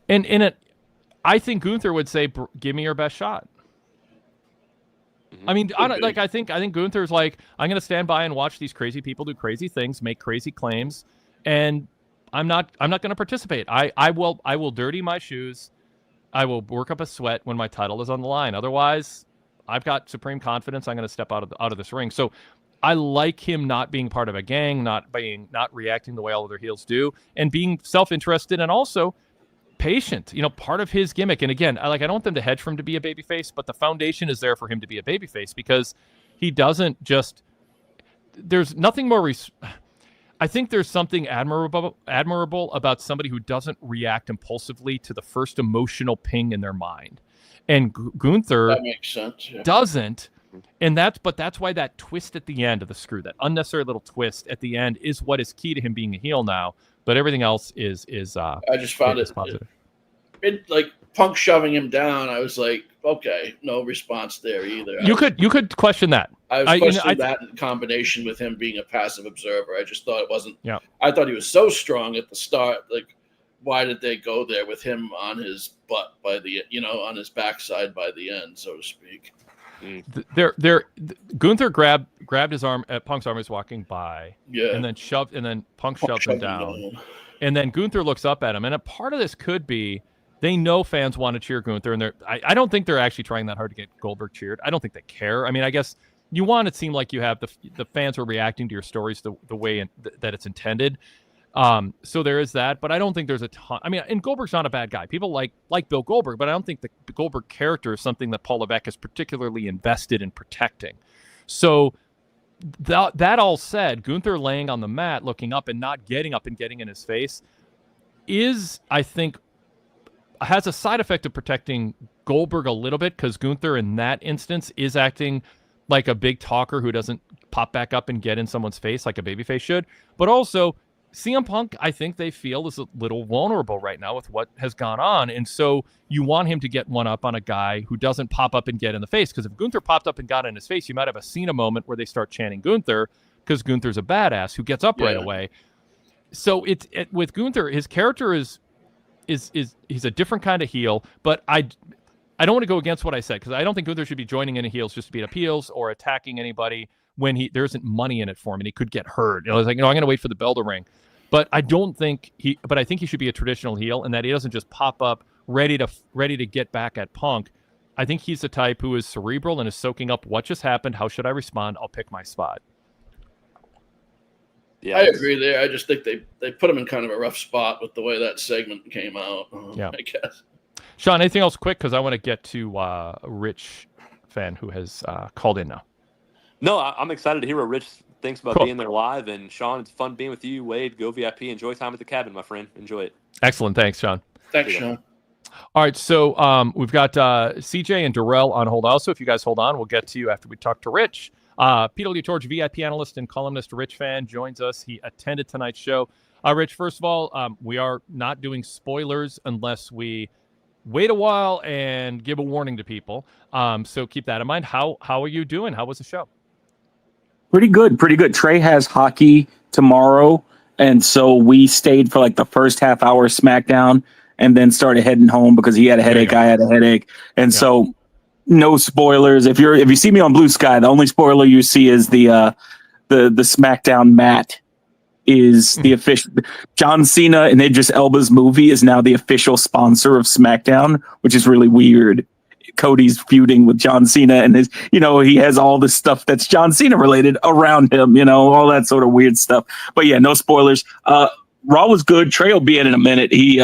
And in it, I think Gunther would say, give me your best shot. I mean, I think Gunther's like, I'm going to stand by and watch these crazy people do crazy things, make crazy claims, and I'm not going to participate. I will dirty my shoes. I will work up a sweat when my title is on the line. Otherwise, I've got supreme confidence. I'm going to step out of this ring. So I like him not being part of a gang, not reacting the way all other heels do, and being self-interested and also patient. You know, part of his gimmick. And again, I don't want them to hedge for him to be a babyface, but the foundation is there for him to be a babyface because he doesn't just. There's nothing more. I think there's something admirable about somebody who doesn't react impulsively to the first emotional ping in their mind, and Gunther that makes sense. Yeah. Doesn't, and that's why that twist at the end of the screw, that unnecessary little twist at the end, is what is key to him being a heel now. But everything else is I just found it positive. It like Punk shoving him down. I was like, okay, no response there either. You could question that. I was questioning that in combination with him being a passive observer. I just thought it wasn't. Yeah. I thought he was so strong at the start. Like, why did they go there with him on his butt on his backside by the end, so to speak? Gunther grabbed his arm at Punk's arm as walking by. Yeah. And then Punk shoved him down. And then Gunther looks up at him. And a part of this could be they know fans want to cheer Gunther, and I don't think they're actually trying that hard to get Goldberg cheered. I don't think they care. I mean, I guess you want it to seem like you have the fans are reacting to your stories the way that it's intended. So there is that, but I don't think there's a ton. I mean, and Goldberg's not a bad guy. People like Bill Goldberg, but I don't think the Goldberg character is something that Paul Levesque is particularly invested in protecting. So that all said, Gunther laying on the mat, looking up and not getting up and getting in his face is, I think, has a side effect of protecting Goldberg a little bit, because Gunther in that instance is acting like a big talker who doesn't pop back up and get in someone's face like a babyface should. But also, CM Punk, I think they feel, is a little vulnerable right now with what has gone on. And so you want him to get one up on a guy who doesn't pop up and get in the face. Because if Gunther popped up and got in his face, you might have a Cena moment where they start chanting Gunther because Gunther's a badass who gets up right away. So with Gunther, his character is he's a different kind of heel. But I don't want to go against what I said, because I don't think Gunther should be joining any heels just to beat up heels or attacking anybody when there isn't money in it for him and he could get hurt. I was like, I'm going to wait for the bell to ring. But I think he should be a traditional heel, and that he doesn't just pop up ready to get back at Punk. I think he's the type who is cerebral and is soaking up what just happened. How should I respond? I'll pick my spot. Yeah, I agree there. I just think they put him in kind of a rough spot with the way that segment came out. I guess. Sean, anything else quick? Because I want to get to Rich fan who has called in now. No, I'm excited to hear what Rich thinks about Cool. being there live. And Sean, it's fun being with you. Wade, go VIP. Enjoy time at the cabin, my friend. Enjoy it. Excellent. Thanks, Sean. Thanks, Sean. All right, so we've got CJ and Darrell on hold. Also, if you guys hold on, we'll get to you after we talk to Rich. PWTorch VIP analyst and columnist Rich Fan joins us. He attended tonight's show. Rich, first of all, we are not doing spoilers unless we wait a while and give a warning to people. So keep that in mind. How are you doing? How was the show? Pretty good. Trey has hockey tomorrow, and so we stayed for like the first half hour of SmackDown and then started heading home because he had a headache, I had a headache. And so no spoilers. If you see me on Blue Sky, the only spoiler you see is the SmackDown mat is the official. John Cena and Idris Elba's movie is now the official sponsor of SmackDown, which is really weird. Cody's feuding with John Cena and his, he has all this stuff that's John Cena related around him, all that sort of weird stuff. But yeah, no spoilers. Raw was good. Trey will be in a minute. He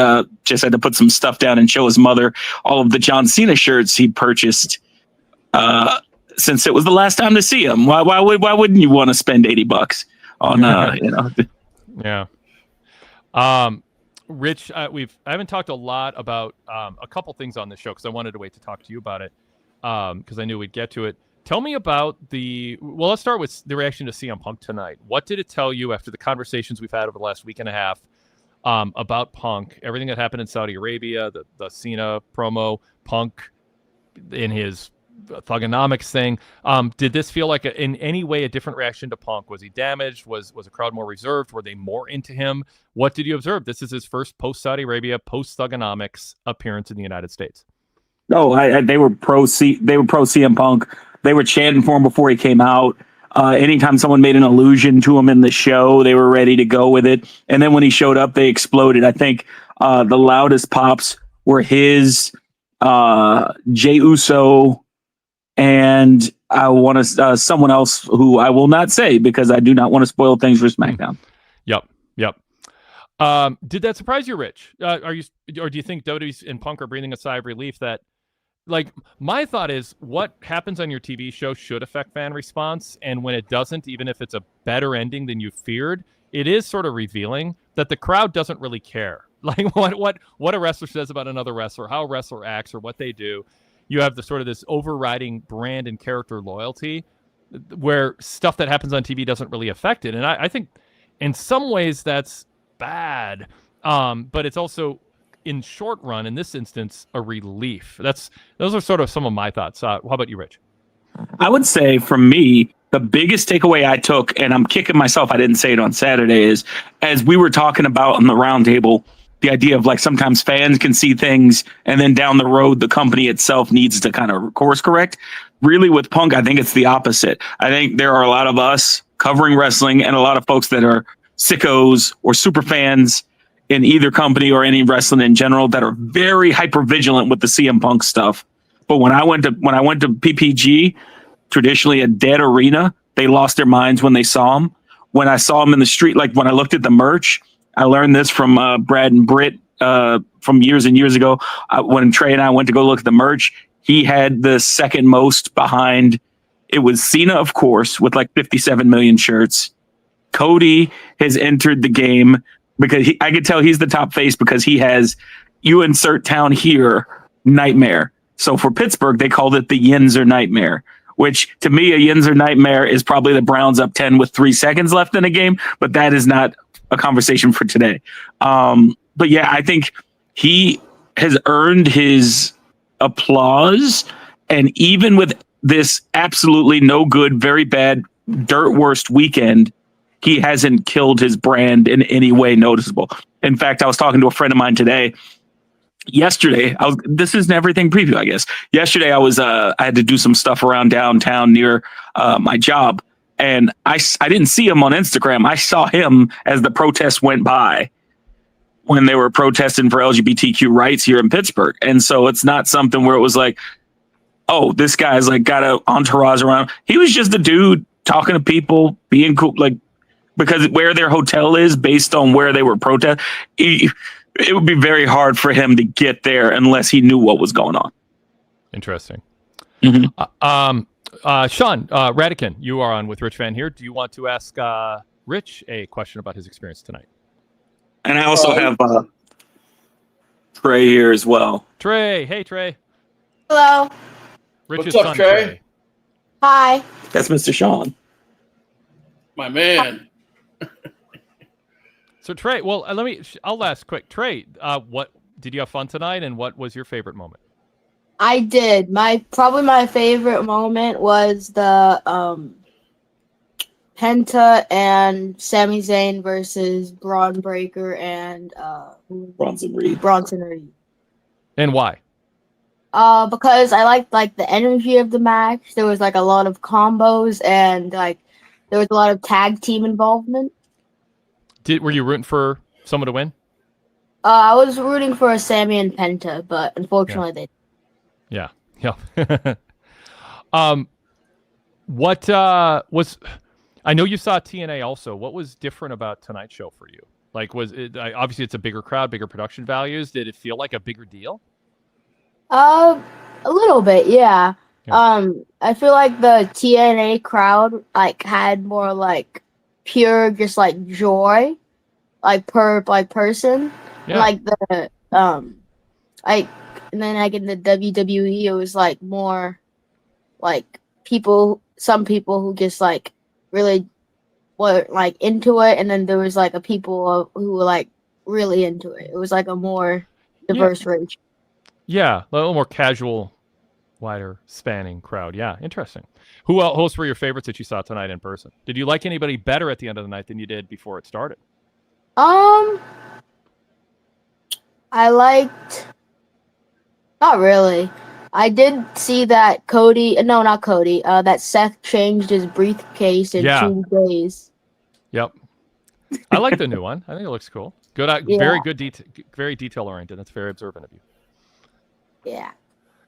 just had to put some stuff down and show his mother all of the John Cena shirts he purchased since it was the last time to see him. Why wouldn't you want to spend $80 on Yeah. Rich, I haven't talked a lot about a couple things on this show because I wanted to wait to talk to you about it because I knew we'd get to it. Tell me about let's start with the reaction to CM Punk tonight. What did it tell you after the conversations we've had over the last week and a half about Punk, everything that happened in Saudi Arabia, the Cena promo, Punk in his Thugonomics thing? Did this feel like in any way a different reaction to Punk? Was he damaged? Was the crowd more reserved? Were they more into him? What did you observe? This is his first post-Saudi Arabia, post-Thugonomics appearance in the United States. No, they were pro CM Punk. They were chanting for him before he came out. Anytime someone made an allusion to him in the show, they were ready to go with it. And then when he showed up, they exploded. I think the loudest pops were his, Jey Uso, and I want to someone else who I will not say because I do not want to spoil things for SmackDown. Yep. Did that surprise you, Rich? Or do you think WWE and Punk are breathing a sigh of relief that, like, my thought is what happens on your TV show should affect fan response, and when it doesn't, even if it's a better ending than you feared, it is sort of revealing that the crowd doesn't really care. Like what a wrestler says about another wrestler, how a wrestler acts, or what they do. You have the sort of this overriding brand and character loyalty where stuff that happens on TV doesn't really affect it. And I think in some ways that's bad. But it's also in short run, in this instance, a relief. Those are sort of some of my thoughts. How about you, Rich? I would say for me, the biggest takeaway I took, and I'm kicking myself I didn't say it on Saturday, is as we were talking about on the roundtable, the idea of like sometimes fans can see things and then down the road, the company itself needs to kind of course correct. Really with Punk, I think it's the opposite. I think there are a lot of us covering wrestling and a lot of folks that are sickos or super fans in either company or any wrestling in general that are very hyper vigilant with the CM Punk stuff. But when I went to PPG, traditionally a dead arena, they lost their minds when they saw him. When I saw him in the street, like when I looked at the merch, I learned this from Brad and Britt from years and years ago. When Trey and I went to go look at the merch, he had the second most behind. It was Cena, of course, with like 57 million shirts. Cody has entered the game because I could tell he's the top face because he has, you insert town here, Nightmare. So for Pittsburgh, they called it the Yinzer Nightmare, which to me, a Yinzer Nightmare is probably the Browns up 10 with 3 seconds left in a game, but that is not a conversation for today. But yeah, I think he has earned his applause. And even with this absolutely no good, very bad, dirt worst weekend, he hasn't killed his brand in any way noticeable. In fact, I was talking to a friend of mine yesterday. This is an everything preview, I guess. Yesterday, I had to do some stuff around downtown near my job. And I didn't see him on Instagram. I saw him as the protests went by when they were protesting for LGBTQ rights here in Pittsburgh. And so it's not something where it was like, oh, this guy's like got an entourage around. He was just a dude talking to people, being cool, like because where their hotel is based on where they were protesting. It would be very hard for him to get there unless he knew what was going on. Interesting. Mhm. Sean, Radican, you are on with Rich Van here. Do you want to ask Rich a question about his experience tonight? And I also have Trey here as well. Trey, hey Trey. Hello. Rich's What's up, son, Trey? Hi. That's Mr. Sean. My man. So Trey, well, I'll ask quick. Trey, what did you have fun tonight, and what was your favorite moment? I did. Probably my favorite moment was the Penta and Sami Zayn versus Braun Breaker and Bronson Reed. Bronson Reed. And why? Because I liked the energy of the match. There was like a lot of combos and like there was a lot of tag team involvement. Were you rooting for someone to win? I was rooting for Sami and Penta, but unfortunately they. Yeah. What was? I know you saw TNA also. What was different about tonight's show for you? Like, was it obviously it's a bigger crowd, bigger production values? Did it feel like a bigger deal? A little bit, yeah. I feel like the TNA crowd like had more like pure just like joy, like per like person. Yeah. And, like the like and then like in the WWE it was like more like some people who just like really were like into it, and then there was like a people who were like really into it. It was like a more diverse range. Yeah, a little more casual, wider spanning crowd. Yeah, interesting. Who else were your favorites that you saw tonight in person? Did you like anybody better at the end of the night than you did before it started? I liked. Not really. I did see that not Cody. That Seth changed his briefcase in 2 days. Yep. I like the new one. I think it looks cool. Good, very good very detail oriented. That's very observant of you. Yeah.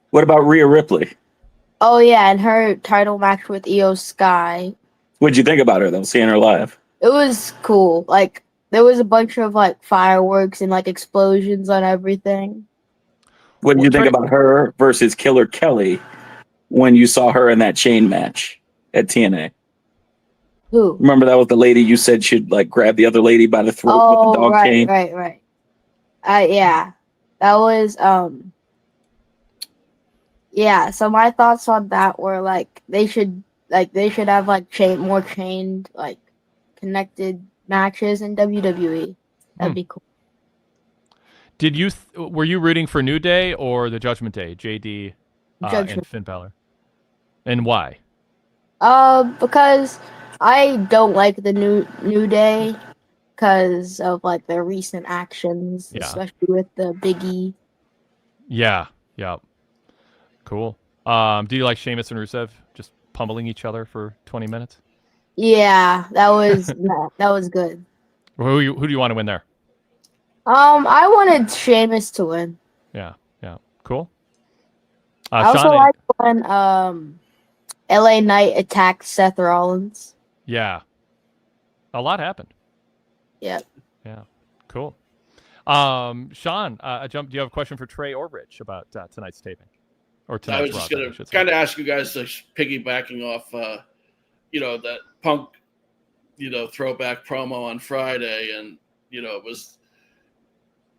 What about Rhea Ripley? Oh yeah, and her title match with Io Sky. What'd you think about her though, seeing her live? It was cool. Like there was a bunch of like fireworks and like explosions on everything. What did you think about her versus Killer Kelly when you saw her in that chain match at TNA? Who? Remember that was the lady you said should like grab the other lady by the throat with the dog cane? Right. Yeah. That was yeah, so my thoughts on that were like they should have like more chained like connected matches in WWE. That'd be cool. Did you were you rooting for New Day or the Judgment Day, JD and Finn Balor? And why? Because I don't like the New Day because of like their recent actions, especially with the Big E. Yeah. Cool. Do you like Sheamus and Rusev just pummeling each other for 20 minutes? Yeah, that was good. Who do you want to win there? I wanted Sheamus to win. Yeah, cool. I also like when LA Knight attacked Seth Rollins. Yeah, a lot happened. Yep. Yeah, cool. Sean, do you have a question for Trey or Rich about tonight's taping? Or I was just going to kind of ask you guys, piggybacking off, that Punk, throwback promo on Friday, and do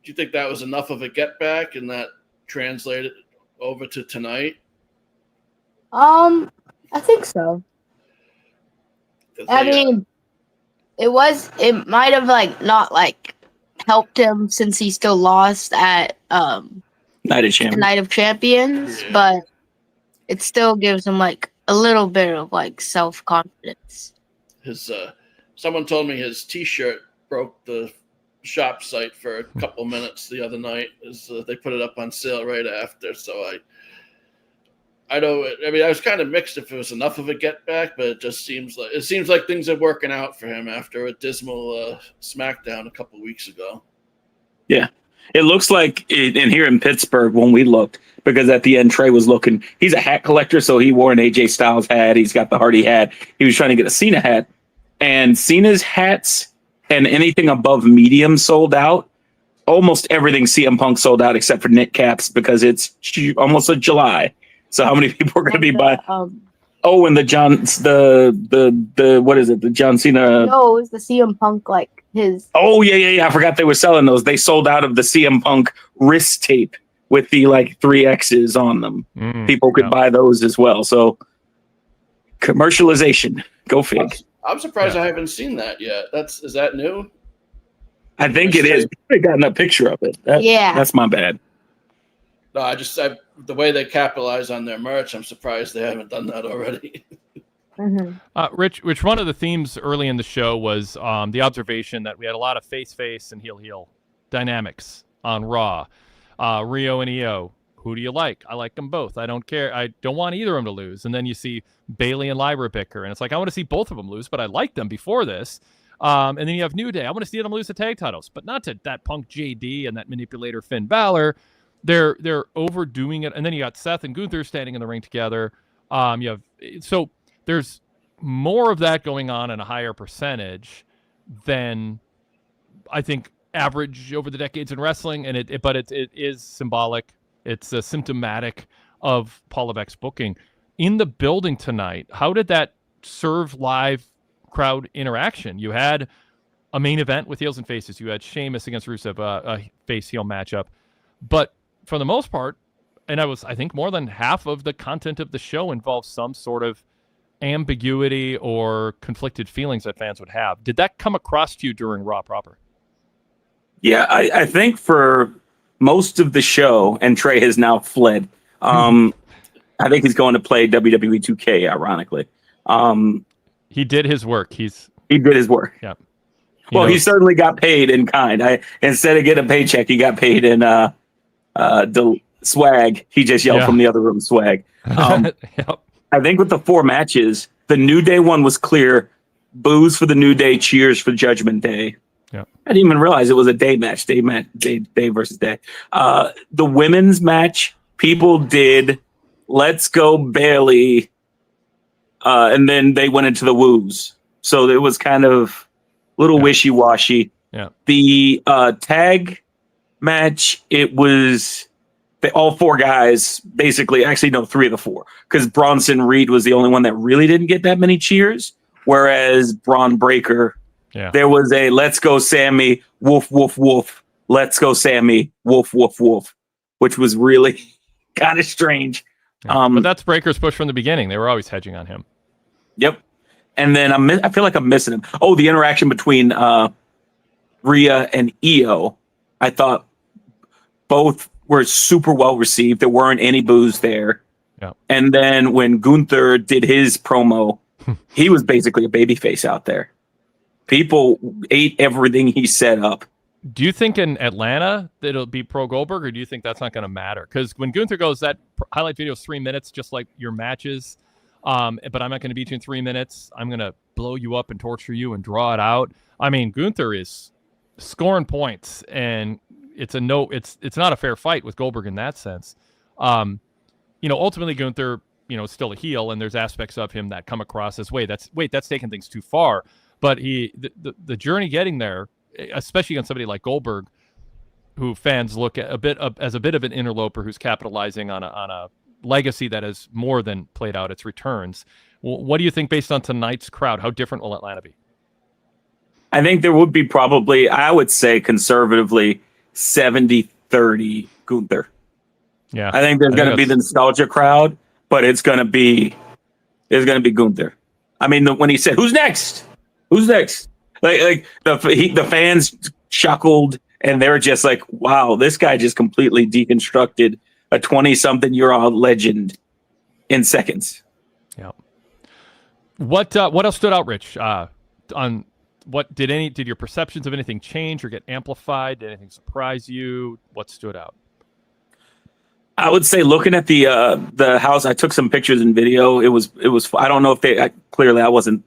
you think that was enough of a get back, and that translated over to tonight? I think so. I mean, it might have like not like helped him since he still lost at Night of Champions, but it still gives him like a little bit of like self-confidence. His someone told me his T-shirt broke the shop site for a couple minutes the other night. They put it up on sale right after, so I know. I mean, I was kind of mixed if it was enough of a get back, but it seems like things are working out for him after a dismal SmackDown a couple weeks ago. Yeah. It looks like and here in Pittsburgh when we looked, because at the end Trey was looking, he's a hat collector, so he wore an AJ Styles hat, he's got the Hardy hat, he was trying to get a Cena hat, and Cena's hats and anything above medium sold out. Almost everything CM Punk sold out except for knit caps because it's almost a July. So how many people are going to be buying? Um, Oh, and the what is it? The John Cena. no, it was the CM Punk, like his. Oh yeah. I forgot they were selling those. They sold out of the CM Punk wrist tape with the like 3 X's on them. People could buy those as well. So commercialization, go fig. I'm surprised I haven't seen that yet. Is that new? I think it is. I gotten a picture of it. That's my bad. No, the way they capitalize on their merch, I'm surprised they haven't done that already. Rich, one of the themes early in the show was the observation that we had a lot of face and heel dynamics on Raw. Rio and Io, who do you like? I like them both. I don't care. I don't want either of them to lose. And then you see Bayley and Lyra bicker, and it's like, I want to see both of them lose, but I liked them before this. And then you have New Day. I want to see them lose the tag titles, but not to that Punk JD and that manipulator Finn Balor. They're overdoing it. And then you got Seth and Gunther standing in the ring together. So there's more of that going on in a higher percentage than I think average over the decades in wrestling. And it is symbolic. It's symptomatic of Paul Levesque's booking. In the building tonight, how did that serve live crowd interaction? You had a main event with heels and faces. You had Sheamus against Rusev, a face-heel matchup. But for the most part, and I think more than half of the content of the show involves some sort of ambiguity or conflicted feelings that fans would have. Did that come across to you during Raw proper? Yeah, I think for most of the show, and Trey has now fled. I think he's going to play WWE 2K, ironically. He did his work. He did his work. Yeah. He certainly got paid in kind. Instead of getting a paycheck, he got paid in the swag. He just yelled from the other room, swag. I think with the 4 matches, the New Day one was clear. Boos for the New Day, cheers for Judgment Day. Yeah. I didn't even realize it was a day match. Day versus day. The women's match, people did let's go Bayley, and then they went into the woos. So it was kind of a little wishy-washy. Yeah. The tag match, it was all 4 guys, basically, actually, no, 3 of the 4, because Bronson Reed was the only one that really didn't get that many cheers, whereas Braun Breaker, there was a let's go Sammy, woof, woof, woof, let's go Sammy, woof, woof, woof, which was really kind of strange. Yeah. But that's Breaker's push from the beginning. They were always hedging on him. Yep. And then I feel like I'm missing him. Oh, the interaction between Rhea and Io, I thought both were super well received. There weren't any boos there. Yeah. And then when Gunther did his promo, he was basically a babyface out there. People ate everything he set up. Do you think in Atlanta that it'll be pro Goldberg, or do you think that's not going to matter? Because when Gunther goes, that highlight video is 3 minutes, just like your matches. But I'm not going to beat you in 3 minutes. I'm going to blow you up and torture you and draw it out. I mean, Gunther is scoring points, and it's not a fair fight with Goldberg in that sense. Ultimately Gunther, is still a heel, and there's aspects of him that come across as that's taking things too far. But the journey getting there, especially on somebody like Goldberg, who fans look at as a bit of an interloper who's capitalizing on a legacy that has more than played out its returns. What do you think based on tonight's crowd? How different will Atlanta be? I think there would be probably, I would say conservatively, 70-30 Gunther. Yeah. I think there's going to be the nostalgia crowd, but it's going to be Gunther. I mean, when he said, "Who's next? Who's next?" Like the fans chuckled, and they were just like, "Wow, this guy just completely deconstructed a 20-something-year-old legend in seconds." Yeah. What else stood out, Rich? On what did your perceptions of anything change or get amplified? Did anything surprise you? What stood out? I would say looking at the house, I took some pictures and video. It was. I don't know if clearly I wasn't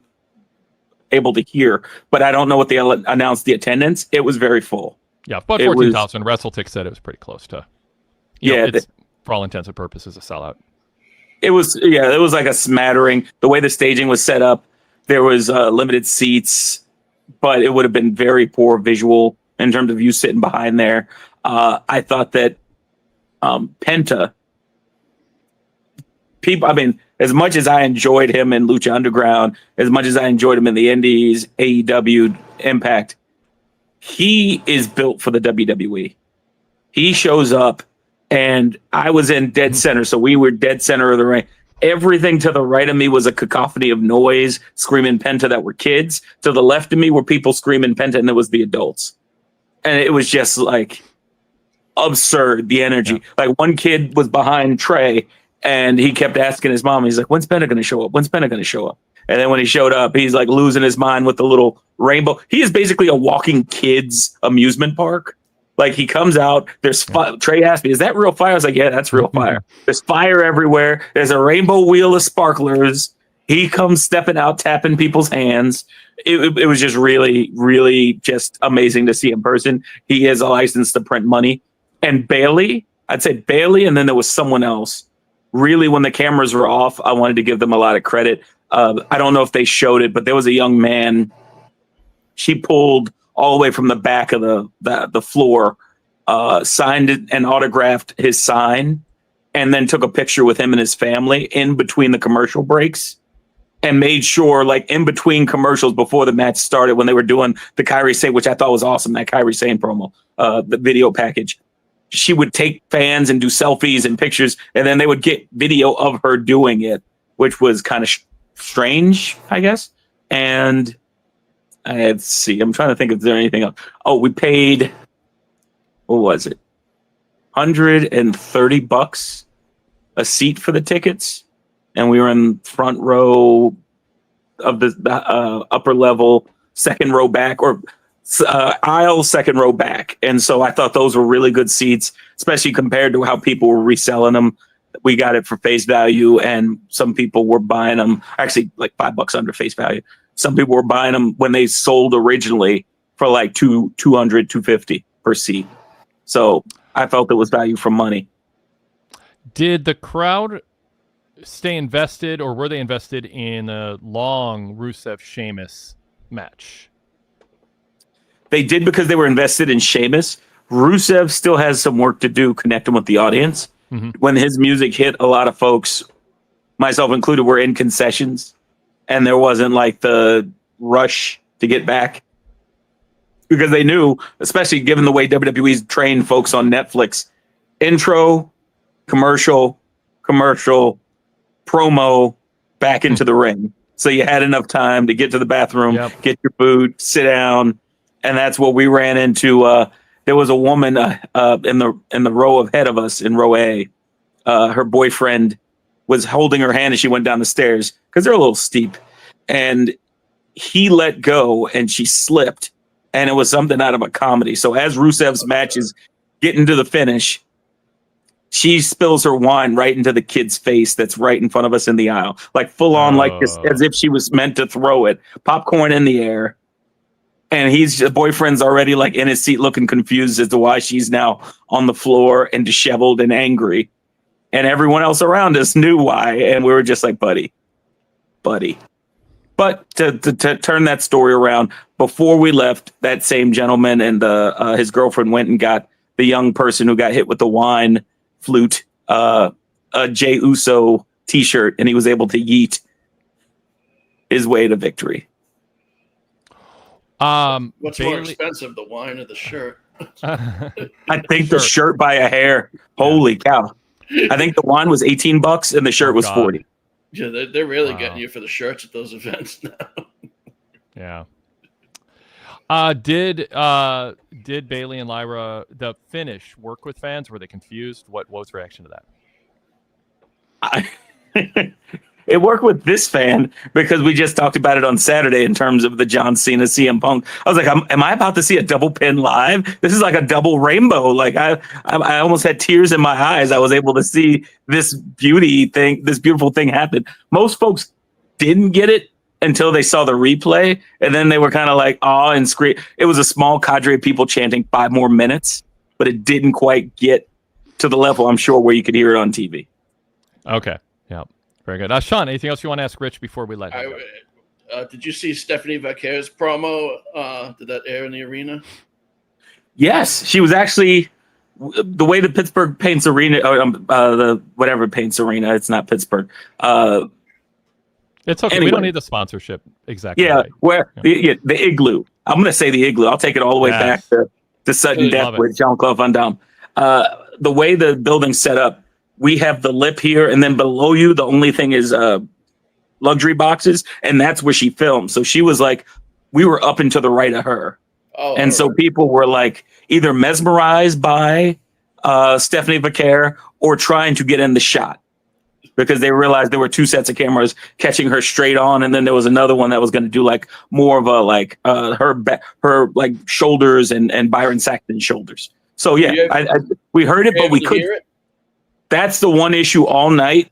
able to hear, but I don't know what they announced the attendance. It was very full. Yeah, about 14,000. WrestleTix said it was pretty close to. It's for all intents and purposes a sellout. It was like a smattering. The way the staging was set up, there was limited seats, but it would have been very poor visual in terms of you sitting behind there. I thought that Penta people, I mean, as much as I enjoyed him in Lucha Underground, as much as I enjoyed him in the Indies, AEW, Impact, he is built for the WWE. He shows up, and I was in dead center, so we were dead center of the ring. Everything to the right of me was a cacophony of noise, screaming Penta that were kids. To the left of me were people screaming Penta, and it was the adults. And it was just like absurd, the energy. Yeah. Like one kid was behind Trey, and he kept asking his mom, he's like, when's Penta going to show up? When's Penta going to show up? And then when he showed up, he's like losing his mind with the little rainbow. He is basically a walking kids amusement park. Like he comes out, there's Trey asked me, is that real fire? I was like, yeah, that's real fire. There's fire everywhere. There's a rainbow wheel of sparklers. He comes stepping out, tapping people's hands. It was just really, really just amazing to see in person. He has a license to print money. And Bailey, I'd say Bailey, and then there was someone else. Really, when the cameras were off, I wanted to give them a lot of credit. I don't know if they showed it, but there was a young man. She pulled all the way from the back of the floor, signed it and autographed his sign, and then took a picture with him and his family in between the commercial breaks, and made sure, like in between commercials before the match started, when they were doing the Kairi Sane, which I thought was awesome, that Kairi Sane promo, the video package, she would take fans and do selfies and pictures, and then they would get video of her doing it, which was kind of strange, I guess. And let's see, I'm trying to think if there's anything else. Oh, we paid, what was it? $130 a seat for the tickets. And we were in front row of the upper level, second row back, or aisle second row back. And so I thought those were really good seats, especially compared to how people were reselling them. We got it for face value, and some people were buying them actually like $5 under face value. Some people were buying them when they sold originally for like $250 per seat. So I felt it was value for money. Did the crowd stay invested, or were they invested in a long Rusev Sheamus match? They did, because they were invested in Sheamus. Rusev still has some work to do connecting with the audience. Mm-hmm. When his music hit, a lot of folks, myself included, were in concessions, and there wasn't like the rush to get back, because they knew, especially given the way WWE's trained folks on Netflix, intro, commercial, promo, back into the ring. So you had enough time to get to the bathroom, get your food, sit down. And that's what we ran into. There was a woman in the row ahead of us in row A. Her boyfriend was holding her hand as she went down the stairs, because they're a little steep. And he let go and she slipped. And it was something out of a comedy. So as Rusev's match is getting to the finish, she spills her wine right into the kid's face that's right in front of us in the aisle. Like full on, like this, as if she was meant to throw it. Popcorn in the air. And the boyfriend's already like in his seat looking confused as to why she's now on the floor and disheveled and angry. And everyone else around us knew why. And we were just like, buddy. But to turn that story around, before we left, that same gentleman and his girlfriend went and got the young person who got hit with the wine flute, a Jey Uso t-shirt, and he was able to yeet his way to victory. What's more expensive, the wine or the shirt? I think the shirt by a hair. Holy cow. I think the wine was $18 and the shirt was $40. Yeah, they're really getting you for the shirts at those events now. Yeah. Did Bailey and Lyra, the finish, work with fans? Were they confused? What was the reaction to that? It worked with this fan, because we just talked about it on Saturday in terms of the John Cena CM Punk. I was like, am I about to see a double pin live? This is like a double rainbow. Like I almost had tears in my eyes. I was able to see this beautiful thing happen. Most folks didn't get it until they saw the replay, and then they were kind of like awe and scream. It was a small cadre of people chanting 5 more minutes, but it didn't quite get to the level, I'm sure, where you could hear it on TV. Okay. Yeah. Very good. Sean, anything else you want to ask Rich before we let him go? Did you see Stephanie Vaquer's promo? Did that air in the arena? Yes, she was actually the way the Pittsburgh paints arena, or the whatever paints arena, it's not Pittsburgh. It's okay. Anyway. We don't need the sponsorship. Exactly. Yeah, Right. where the igloo. I'm going to say the igloo. I'll take it all the way back to sudden Really death love it. with Jean-Claude Van Damme. The way the building's set up, we have the lip here, and then below you, the only thing is luxury boxes, and that's where she filmed. So she was like, we were up and to the right of her. Oh, and so people were like either mesmerized by Stephanie Vaquer or trying to get in the shot, because they realized there were two sets of cameras catching her straight on, and then there was another one that was going to do like more of a like her like shoulders and Byron Saxton's shoulders. So yeah, we heard it, but we couldn't. That's the one issue all night.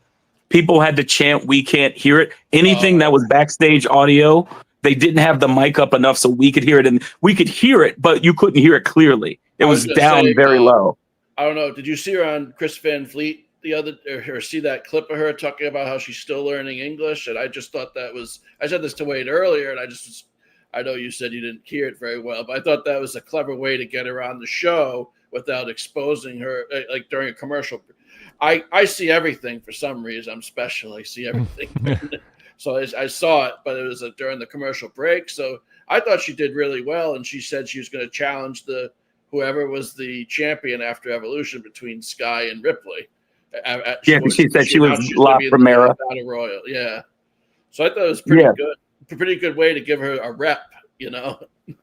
People had to chant, "We can't hear it." Anything that was backstage audio, they didn't have the mic up enough so we could hear it, and we could hear it, but you couldn't hear it clearly. It was down very low. I don't know. Did you see her on Chris Van Fleet the other, or see that clip of her talking about how she's still learning English? And I just thought that was, I said this to Wade earlier, and I know you said you didn't hear it very well, but I thought that was a clever way to get her on the show without exposing her, like during a commercial. I see everything for some reason. I'm special. I see everything. So I saw it, but it was during the commercial break. So I thought she did really well, and she said she was going to challenge whoever was the champion after Evolution between Sky and Ripley. She said she was La Primera. Royal. Yeah. So I thought it was pretty good way to give her a rep, you know.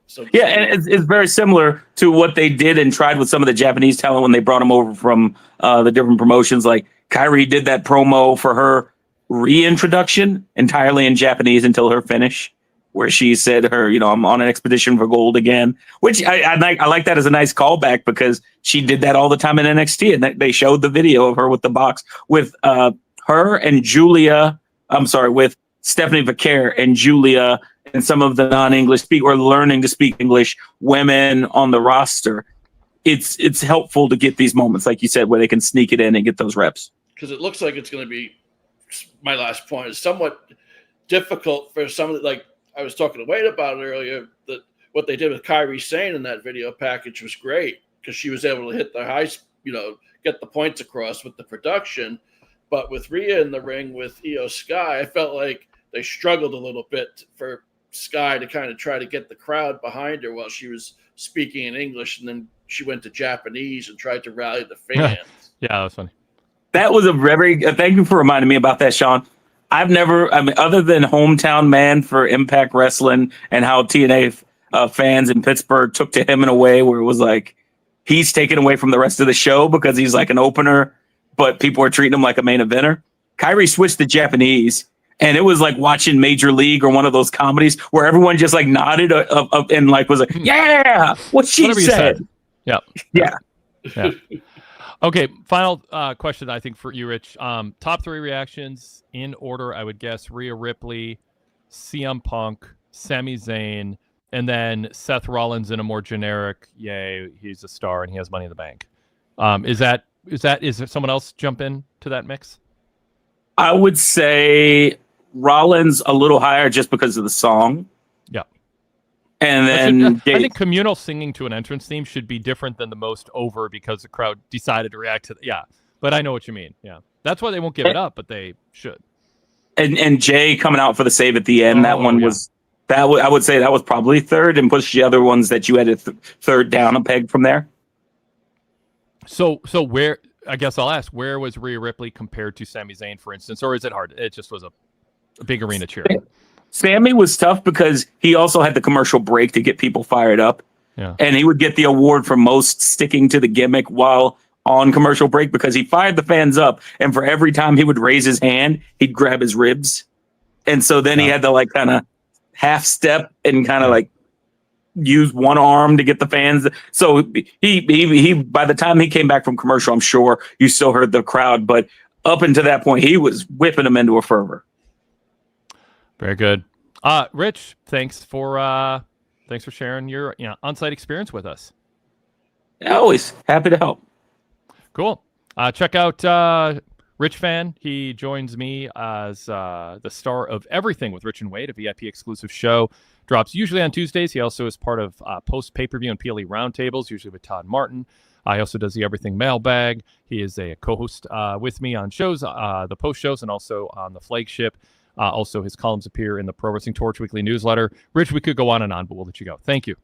So yeah, and it's very similar to what they did and tried with some of the Japanese talent when they brought them over from the different promotions. Like Kairi did that promo for her reintroduction entirely in Japanese until her finish, where she said I'm on an expedition for gold again, which I like that as a nice callback, because she did that all the time in NXT, and they showed the video of her with the box with her and Julia. I'm sorry, with Stephanie Vaquer and Julia and some of the non-English or learning to speak English women on the roster. It's helpful to get these moments, like you said, where they can sneak it in and get those reps. Because it looks like it's going to be, my last point, is somewhat difficult for some of the, like I was talking to Wade about it earlier, that what they did with Kairi Sane in that video package was great, because she was able to hit the high, get the points across with the production. But with Rhea in the ring with Io Sky, I felt like they struggled a little bit for Sky to kind of try to get the crowd behind her while she was speaking in English, and then she went to Japanese and tried to rally the fans. Yeah, that was funny. That was a very thank you for reminding me about that, Sean. I've never, other than hometown man for Impact Wrestling and how TNA fans in Pittsburgh took to him in a way where it was like he's taken away from the rest of the show because he's like an opener, but people are treating him like a main eventer. Kairi switched to Japanese, and it was like watching Major League or one of those comedies where everyone just like nodded and like was like, yeah, what she said. Yeah. Yeah. Yeah. Okay, final question, I think, for you, Rich. Top 3 reactions in order, I would guess: Rhea Ripley, CM Punk, Sami Zayn, and then Seth Rollins in a more generic, yay, he's a star and he has Money in the Bank. Is there someone else jump in to that mix? I would say Rollins a little higher just because of the song. Yeah. And then I think communal singing to an entrance theme should be different than the most over because the crowd decided to react to but I know what you mean. Yeah. That's why they won't give it up, but they should. And Jay coming out for the save at the end, I would say that was probably third, and push the other ones that you had third down a peg from there. So where, I guess I'll ask, where was Rhea Ripley compared to Sami Zayn, for instance, or is it hard? It just was a big arena cheer. Sammy was tough because he also had the commercial break to get people fired up. Yeah. And he would get the award for most sticking to the gimmick while on commercial break because he fired the fans up. And for every time he would raise his hand, he'd grab his ribs. And so then he had to like kind of half step and kind of like use one arm to get the fans. So he by the time he came back from commercial, I'm sure you still heard the crowd. But up until that point, he was whipping them into a fervor. Very good. Rich, thanks for sharing your on-site experience with us. Always happy to help. Cool. Check out Rich Fan. He joins me as the star of Everything with Rich and Wade, a VIP exclusive show. Drops usually on Tuesdays. He also is part of post pay-per-view and PLE roundtables, usually with Todd Martin. also does the Everything Mailbag. He is a co-host with me on shows, the post shows, and also on the flagship. Also, his columns appear in the Pro Wrestling Torch weekly newsletter. Rich, we could go on and on, but we'll let you go. Thank you.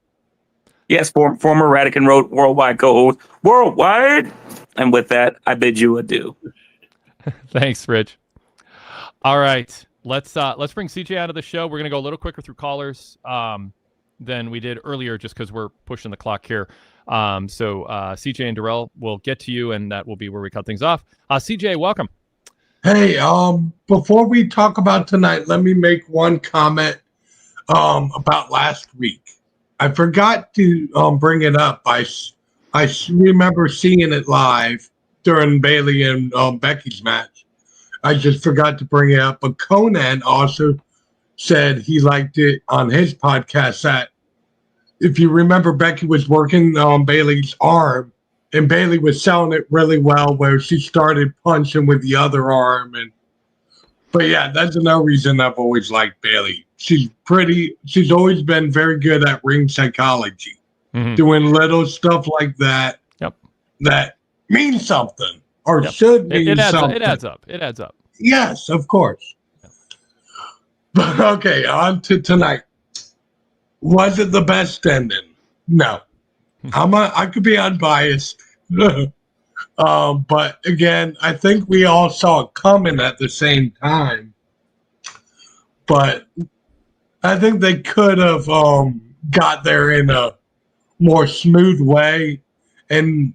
Yes, former Radican Road Worldwide co-host. Worldwide! And with that, I bid you adieu. Thanks, Rich. All right. Let's bring CJ out of the show. We're going to go a little quicker through callers than we did earlier just because we're pushing the clock here. So CJ and Darrell will get to you, and that will be where we cut things off. CJ, welcome. Hey, before we talk about tonight, let me make one comment about last week. I forgot to bring it up. I remember seeing it live during Bailey and Becky's match. I just forgot to bring it up. But Conan also said he liked it on his podcast that if you remember, Becky was working on Bailey's arm, and Bailey was selling it really well where she started punching with the other arm. But yeah, that's another reason I've always liked Bailey. She's always been very good at ring psychology, doing little stuff like that. Yep. That means something or should mean something. It adds up. It adds up. Yes, of course. But okay, on to tonight. Was it the best ending? No. I could be unbiased. But again, I think we all saw it coming at the same time. But I think they could have got there in a more smooth way. And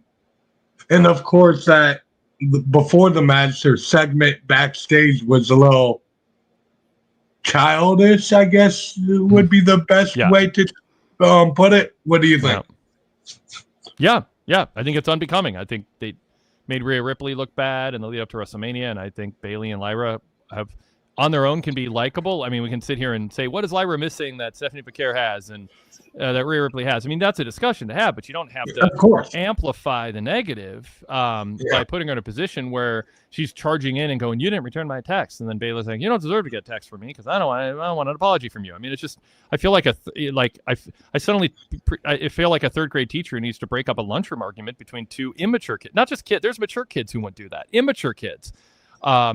of course that before the match, their segment backstage was a little childish, I guess would be the best way to put it. What do you think? Yeah, I think it's unbecoming. I think they made Rhea Ripley look bad in the lead up to WrestleMania, and I think Bayley and Lyra have, on their own, can be likable. I mean, we can sit here and say, what is Lyra missing that Stephanie Becerra has and that Rhea Ripley has? I mean, that's a discussion to have, but you don't have to amplify the negative by putting her in a position where she's charging in and going, "You didn't return my text," and then Bayley's like, "You don't deserve to get text from me because I don't want an apology from you." I mean, it's just, I feel like I feel like a third grade teacher who needs to break up a lunchroom argument between two immature kids. Not just kids. There's mature kids who won't do that. Immature kids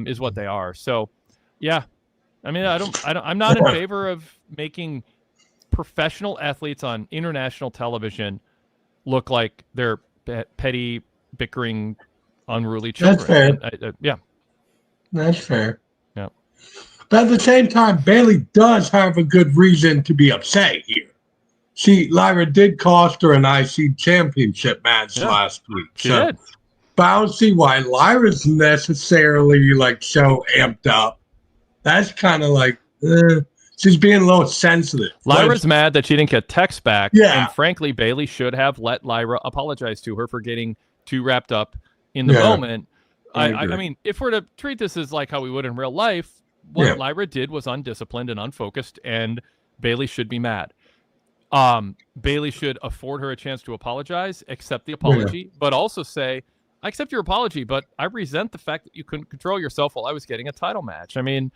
is what they are. So, yeah. I mean, I'm not in favor of making professional athletes on international television look like they're petty, bickering, unruly children. That's fair. Yeah. That's fair. Yeah. But at the same time, Bayley does have a good reason to be upset here. Lyra did cost her an IC championship match last week. She did. But I don't see why Lyra's necessarily so amped up. That's kind of she's being a little sensitive. Lyra's mad that she didn't get text back. Yeah. And frankly, Bayley should have let Lyra apologize to her for getting too wrapped up in the moment. I mean, if we're to treat this as like how we would in real life, what Lyra did was undisciplined and unfocused, and Bayley should be mad. Bayley should afford her a chance to apologize, accept the apology, but also say, I accept your apology, but I resent the fact that you couldn't control yourself while I was getting a title match. I mean,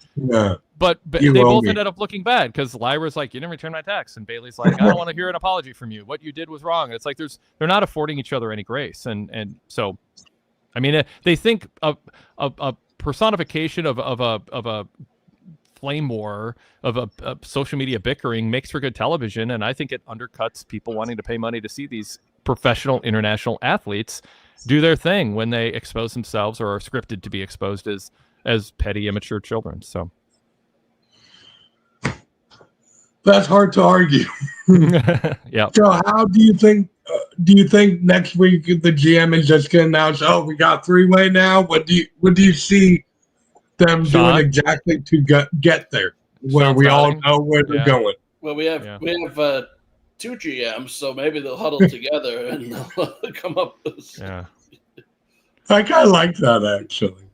but they both ended up looking bad because Lyra's like, "You didn't return my text," and Bayley's like, "I don't want to hear an apology from you. What you did was wrong." And it's like they're not affording each other any grace, and so, I mean, they think a personification of a flame war of a social media bickering makes for good television, and I think it undercuts people wanting to pay money to see these professional international athletes do their thing when they expose themselves or are scripted to be exposed as petty, immature children. So that's hard to argue. Yeah. So how do you think? Do you think next week the GM is just going to announce, "Oh, we got three-way now"? What do you see them doing exactly to get there, where we all know where they're going? Well, we have two GMs, so maybe they'll huddle together and they'll come up with. Yeah. I kind of like that, actually.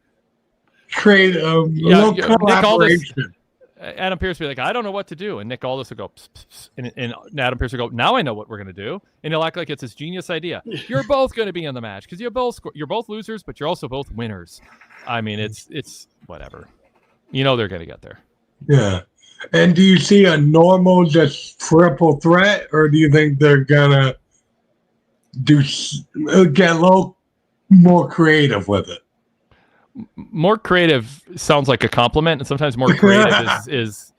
Create a little collaboration. Adam Pearce will be like, "I don't know what to do," and Nick Aldis will go, pss, pss, pss, and Adam Pearce will go, "Now I know what we're going to do," and he'll act like it's his genius idea. You're both going to be in the match because you're both losers, but you're also both winners. I mean, it's whatever. You know they're going to get there. Yeah. And do you see a normal just triple threat, or do you think they're gonna get a little more creative with it. More creative sounds like a compliment, and sometimes more creative is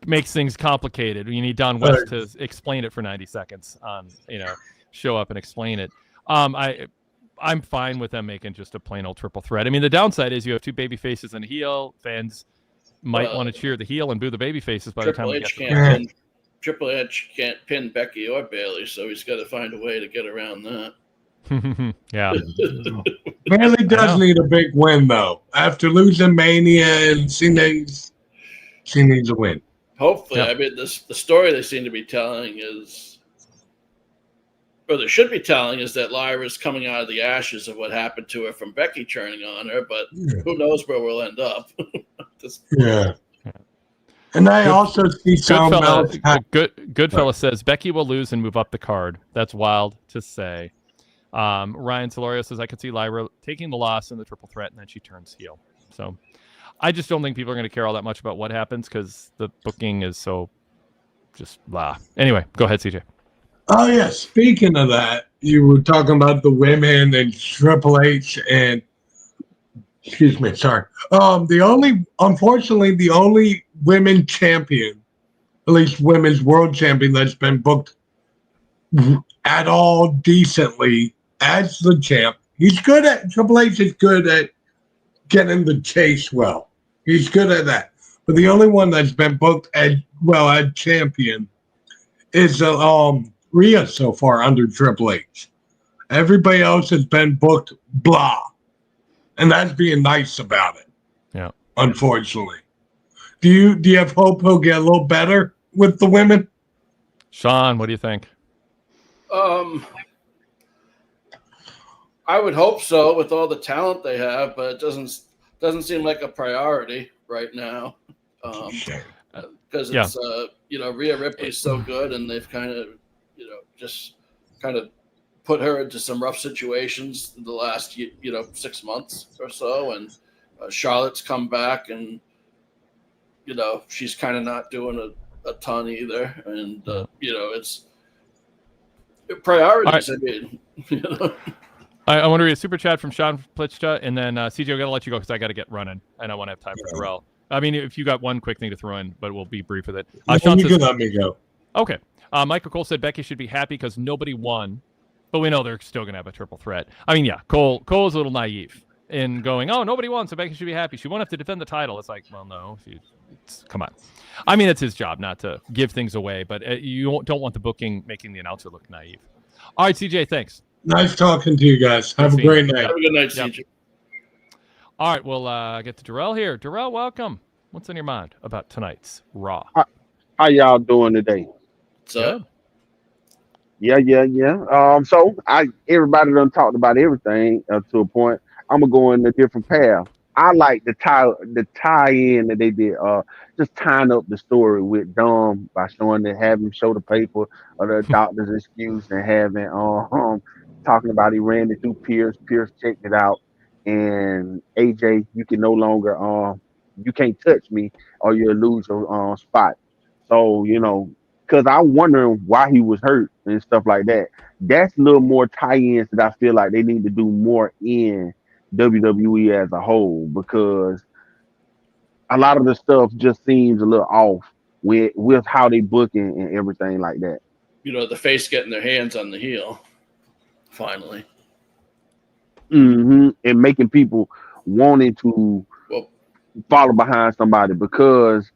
makes things complicated. You need Don West to explain it for 90 seconds on, show up and explain it. I'm fine with them making just a plain old triple threat. I mean, the downside is you have two baby faces and a heel. Fans might want to cheer the heel and boo the baby faces by the time we get to Triple H can't pin Becky or Bayley, so he's got to find a way to get around that. Yeah. Bayley does need a big win, though. After losing Mania, and she needs a win. Hopefully. I mean, the story they seem to be telling is, or they should be telling, is that Lyra's coming out of the ashes of what happened to her from Becky turning on her, but who knows where we'll end up. Yeah. And I also see Goodfella says Becky will lose and move up the card. That's wild to say. Ryan Solorio says I could see Lyra taking the loss in the triple threat and then she turns heel. So I just don't think people are going to care all that much about what happens because the booking is so just blah. Anyway, go ahead, CJ. Oh yeah. Speaking of that, you were talking about the women and Triple H and excuse me, sorry. Unfortunately, the only women champion, at least women's world champion that's been booked at all decently as the champ. Triple H is good at getting the chase well. He's good at that. But the only one that's been booked as champion is Rhea so far under Triple H. Everybody else has been booked blah. And that's being nice about it. Yeah. Unfortunately. Do you have hope he'll get a little better with the women? Sean, what do you think? I would hope so with all the talent they have, but it doesn't seem like a priority right now. Because it's Rhea Ripley's so good, and they've kind of just kind of put her into some rough situations in the last 6 months or so, and Charlotte's come back, and she's kind of not doing a ton either, and it's priorities. Right. I want to read a super chat from Sean Plichta, and then CJ, I got to let you go because I got to get running, and I want to have time for Darrell. I mean, if you got one quick thing to throw in, but we'll be brief with it. Sean says, let me go. Okay. Michael Cole said Becky should be happy because nobody won. But we know they're still going to have a triple threat. I mean, yeah, Cole is a little naive in going, oh, nobody won, so Becky should be happy. She won't have to defend the title. It's like, well, no. Come on. I mean, it's his job not to give things away, but you don't want the booking making the announcer look naive. All right, CJ, thanks. Nice talking to you guys. Have a great night. Have a good night, CJ. Yep. All right, we'll get to Darrell here. Darrell, welcome. What's on your mind about tonight's Raw? How y'all doing today? So. Yeah. So everybody done talked about everything to a point. I'm gonna go in a different path. I like the tie-in that they did, just tying up the story with Dom by showing that having him show the paper or the doctor's excuse and having talking about he ran it through Pierce checked it out, and AJ, you can no longer you can't touch me or you'll lose your spot. So because I'm wondering why he was hurt and stuff like that. That's a little more tie-ins that I feel like they need to do more in WWE as a whole, because a lot of the stuff just seems a little off with how they booking and everything like that. The face getting their hands on the heel, finally. And making people wanting to follow behind somebody, because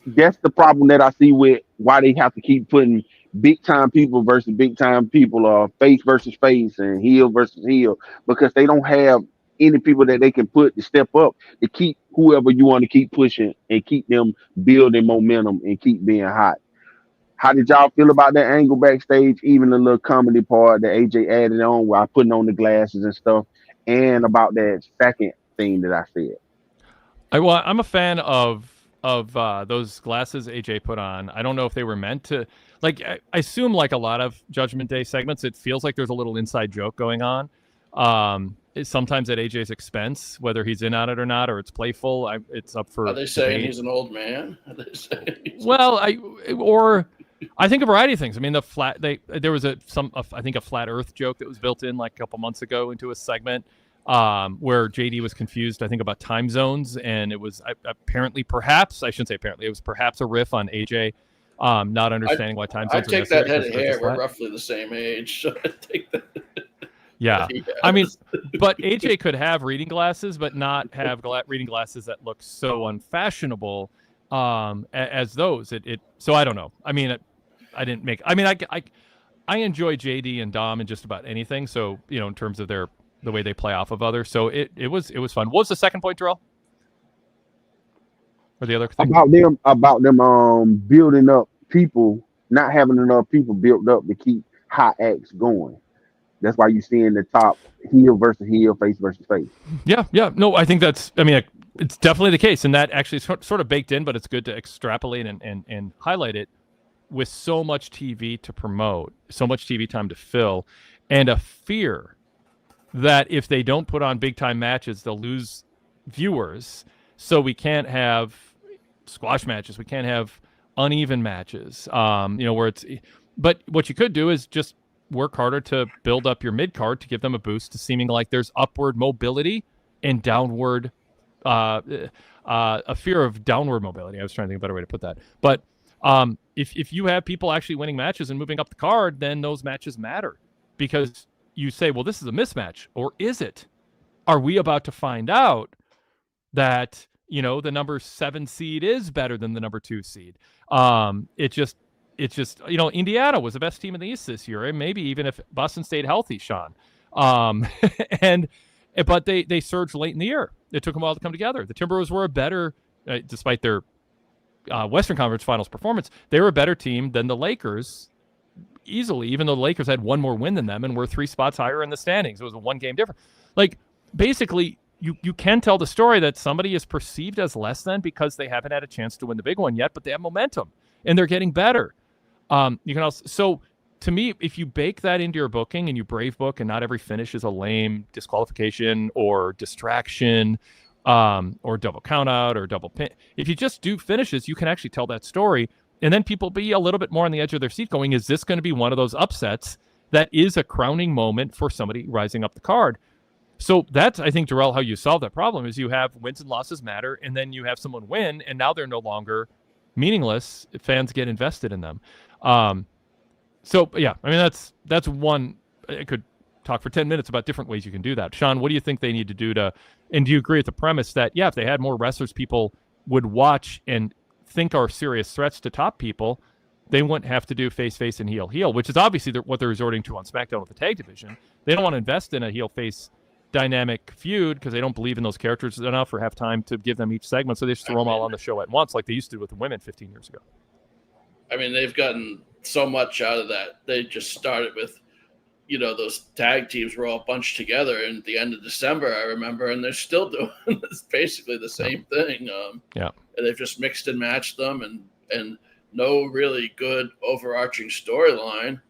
that's the problem that I see with why they have to keep putting big time people versus big time people, or face versus face and heel versus heel, because they don't have any people that they can put to step up to keep whoever you want to keep pushing and keep them building momentum and keep being hot. How did y'all feel about that angle backstage? Even the little comedy part that AJ added on while putting on the glasses and stuff, and about that second thing that I said. I'm a fan of those glasses AJ put on. I don't know if they were meant to, like, I assume like a lot of Judgment Day segments, it feels like there's a little inside joke going on. It's sometimes at AJ's expense, whether he's in on it or not, or it's playful. It's up for. Are they saying he's an old man? Are they saying well, or I think a variety of things. I mean, there was I think a flat Earth joke that was built in like a couple months ago into a segment where JD was confused, I think, about time zones, and it was apparently, perhaps I shouldn't say apparently, it was perhaps a riff on AJ not understanding why time zones. I take that head of hair. We're roughly the same age, so I take that. Yeah, I mean, but AJ could have reading glasses, but not have reading glasses that look so unfashionable as those. So I don't know. I mean, I didn't make. I mean, I enjoy JD and Dom in just about anything. So in terms of the way they play off of others. So it was fun. What was the second point, Terrell? Or the other thing? About them building up people, not having enough people built up to keep hot acts going. That's why you're seeing the top heel versus heel, face versus face. Yeah. No, I think that's. I mean, it's definitely the case, and that actually is sort of baked in. But it's good to extrapolate and highlight it with so much TV to promote, so much TV time to fill, and a fear that if they don't put on big time matches, they'll lose viewers. So we can't have squash matches. We can't have uneven matches. Where it's. But what you could do is just work harder to build up your mid card to give them a boost to seeming like there's upward mobility and downward, a fear of downward mobility. I was trying to think of a better way to put that. But if you have people actually winning matches and moving up the card, then those matches matter because you say, well, this is a mismatch, or is it? Are we about to find out that the number 7 seed is better than the number 2 seed? It's just Indiana was the best team in the East this year, and maybe even if Boston stayed healthy, Sean. But they surged late in the year. It took them a while to come together. The Timberwolves were a better, despite their Western Conference Finals performance, they were a better team than the Lakers easily, even though the Lakers had one more win than them and were 3 spots higher in the standings. It was a 1 game difference. Like, basically, you can tell the story that somebody is perceived as less than because they haven't had a chance to win the big one yet, but they have momentum and they're getting better. You can also, so to me, if you bake that into your booking and you brave book and not every finish is a lame disqualification or distraction, or double count out or double pin, if you just do finishes, you can actually tell that story. And then people be a little bit more on the edge of their seat going, is this going to be one of those upsets that is a crowning moment for somebody rising up the card? So that's, I think, Darrell, how you solve that problem is you have wins and losses matter, and then you have someone win, and now they're no longer meaningless. Fans get invested in them. So yeah, I mean, that's one. I could talk for 10 minutes about different ways you can do that. Sean, what do you think they need to do and do you agree with the premise that, yeah, if they had more wrestlers people would watch and think are serious threats to top people, they wouldn't have to do face and heel, which is obviously what they're resorting to on SmackDown with the tag division. They don't want to invest in a heel face dynamic feud because they don't believe in those characters enough or have time to give them each segment. So they just throw them all on the show at once like they used to with the women 15 years ago. I mean, they've gotten so much out of that. They just started with, those tag teams were all bunched together at the end of December, I remember, and they're still doing basically the same thing. And they've just mixed and matched them and no really good overarching storyline.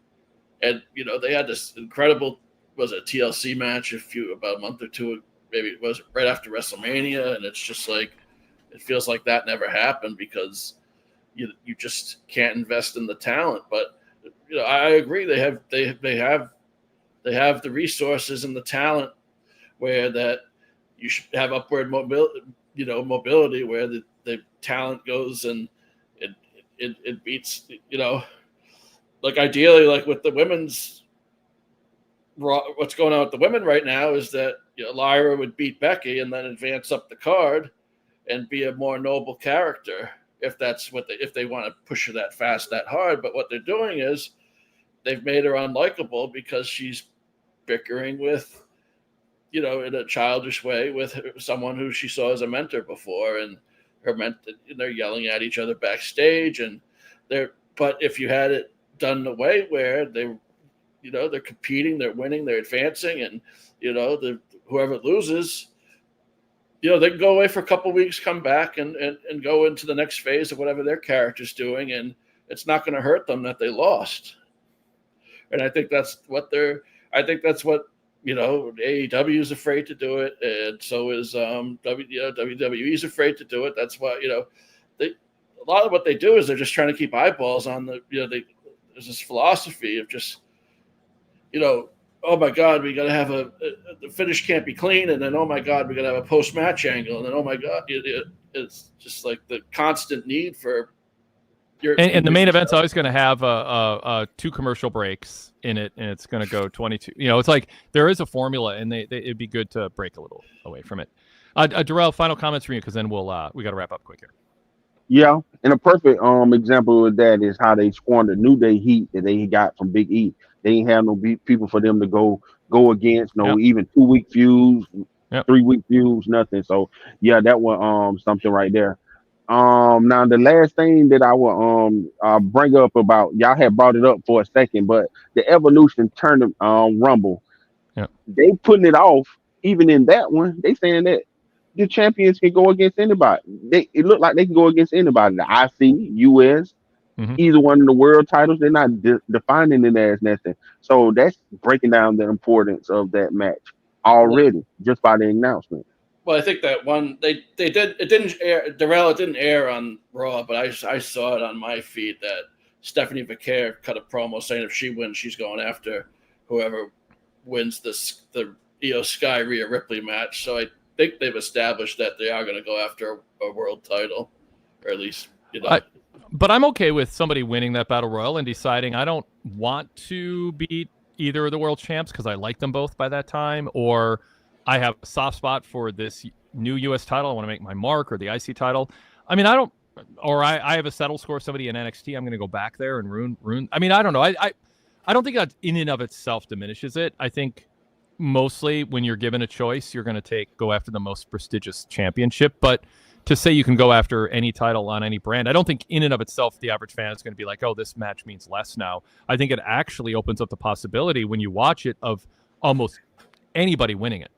And, they had this incredible, was it a TLC match about a month or two, maybe it was right after WrestleMania. And it's just like, it feels like that never happened because you just can't invest in the talent. But I agree. They have the resources and the talent where that you should have upward mobility where the talent goes and it beats, like ideally, like with the women's Raw, what's going on with the women right now is that Lyra would beat Becky and then advance up the card and be a more noble character if that's if they want to push her that fast, that hard. But what they're doing is they've made her unlikable because she's bickering with, in a childish way with someone who she saw as a mentor before, and they're yelling at each other backstage, but if you had it done in a way where they're competing, they're winning, they're advancing, and whoever loses, they can go away for a couple of weeks, come back and go into the next phase of whatever their character's doing, and it's not going to hurt them that they lost. And I think that's what AEW is afraid to do it, and so is WWE's afraid to do it. That's why a a lot of what they do is they're just trying to keep eyeballs on the, there's this philosophy of just, oh my God, we got to have the finish can't be clean. And then, oh my God, we got to have a post-match angle. And then, oh my God, it's just like the constant need for and the main event's always going to have 2 commercial breaks in it, and it's going to go 22. It's like there is a formula, and it'd be good to break a little away from it. Darrell, final comments from you, because then we got to wrap up quick here. Yeah, and a perfect example of that is how they squandered New Day heat that they got from Big E. They ain't have no people for them to go against, even 2-week feuds, 3-week feuds, nothing. So yeah, that was something right there. Now the last thing that I will bring up about, y'all had brought it up for a second, but the Evolution tournament Rumble, they putting it off. Even in that one, they saying that the champions can go against anybody. It looked like they can go against anybody. The IC, US, either one of the world titles. They're not defining it as nothing. So that's breaking down the importance of that match already just by the announcement. Well, I think that one they did. It didn't air. Darrell, it didn't air on Raw, but I saw it on my feed that Stephanie Vaquer cut a promo saying if she wins, she's going after whoever wins the Io Sky Rhea Ripley match. So I think they've established that they are going to go after a world title, or at least But I'm okay with somebody winning that battle royal and deciding I don't want to beat either of the world champs because I like them both by that time, or I have a soft spot for this new U.S. title. I want to make my mark, or the IC title. I mean, I have a settle score somebody in NXT. I'm going to go back there and ruin. I mean, I don't know. I don't think that in and of itself diminishes it. I think mostly when you're given a choice, you're going to go after the most prestigious championship. But to say you can go after any title on any brand, I don't think in and of itself the average fan is going to be like, oh, this match means less now. I think it actually opens up the possibility when you watch it of almost anybody winning it.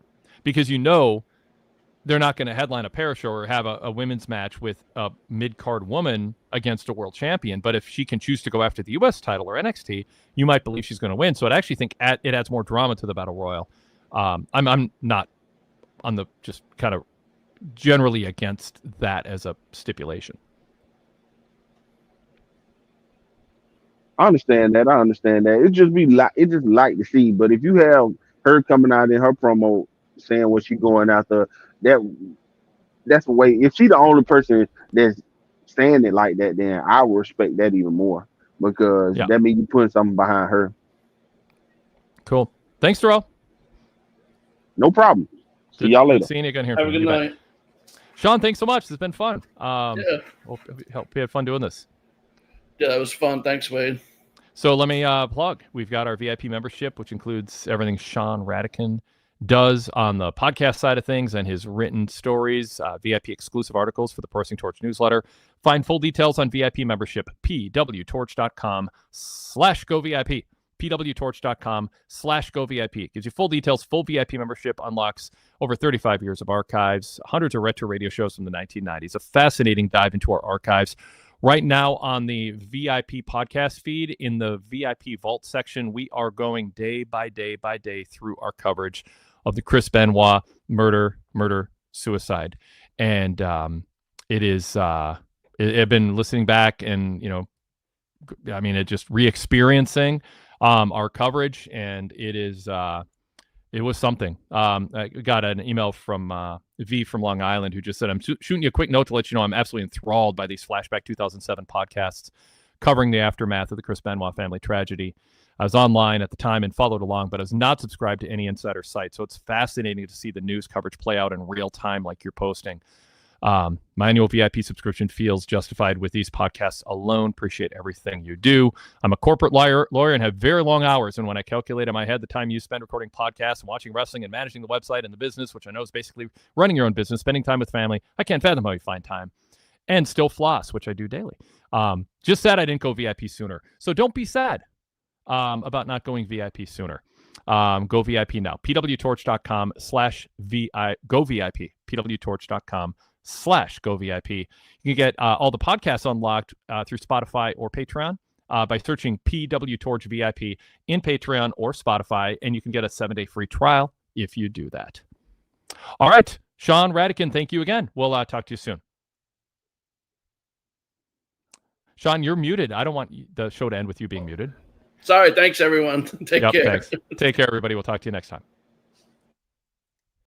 Because they're not going to headline a para show or have a women's match with a mid-card woman against a world champion. But if she can choose to go after the U.S. title or NXT, you might believe she's going to win. So I actually think it adds more drama to the Battle Royal. I'm not on the just kind of generally against that as a stipulation. I understand that. It just like to see. But if you have her coming out in her promo saying what she's going after, that's the way. If she's the only person that's saying it like that, then I will respect that even more, because that means you putting something behind her. Cool. Thanks, Darrell. No problem. See y'all later. Seeing you again here. Have a good night. Sean, thanks so much. It's been fun. Hope we had fun doing this. Yeah, that was fun. Thanks, Wade. So let me plug. We've got our VIP membership, which includes everything Sean Radican does on the podcast side of things and his written stories, VIP exclusive articles for the PWTorch newsletter. Find full details on VIP membership, pwtorch.com/govip. pwtorch.com/govip. Gives you full details. Full VIP membership unlocks over 35 years of archives, hundreds of retro radio shows from the 1990s. A fascinating dive into our archives. Right now on the VIP podcast feed, in the VIP Vault section, we are going day by day by day through our coverage of the Chris Benoit murder, suicide. And it is, I've been listening back and, it just re-experiencing our coverage, and it is, it was something. I got an email from V from Long Island, who just said, I'm shooting you a quick note to let you know I'm absolutely enthralled by these Flashback 2007 podcasts covering the aftermath of the Chris Benoit family tragedy. I was online at the time and followed along, but I was not subscribed to any insider site. So it's fascinating to see the news coverage play out in real time like you're posting. My annual VIP subscription feels justified with these podcasts alone. Appreciate everything you do. I'm a corporate lawyer and have very long hours. And when I calculate in my head the time you spend recording podcasts and watching wrestling and managing the website and the business, which I know is basically running your own business, spending time with family, I can't fathom how you find time. And still floss, which I do daily. Just sad I didn't go VIP sooner. So don't be sad about not going VIP sooner. Go VIP now. pwtorch.com/go VIP. pwtorch.com/go VIP. You can get all the podcasts unlocked through Spotify or Patreon by searching PWTorch VIP in Patreon or Spotify, and you can get a 7-day free trial if you do that. All right, Sean Radican, thank you again. We'll talk to you soon. Sean, you're muted. I don't want the show to end with you being muted. Sorry. Thanks, everyone. Take care. Thanks. Take care, everybody. We'll talk to you next time.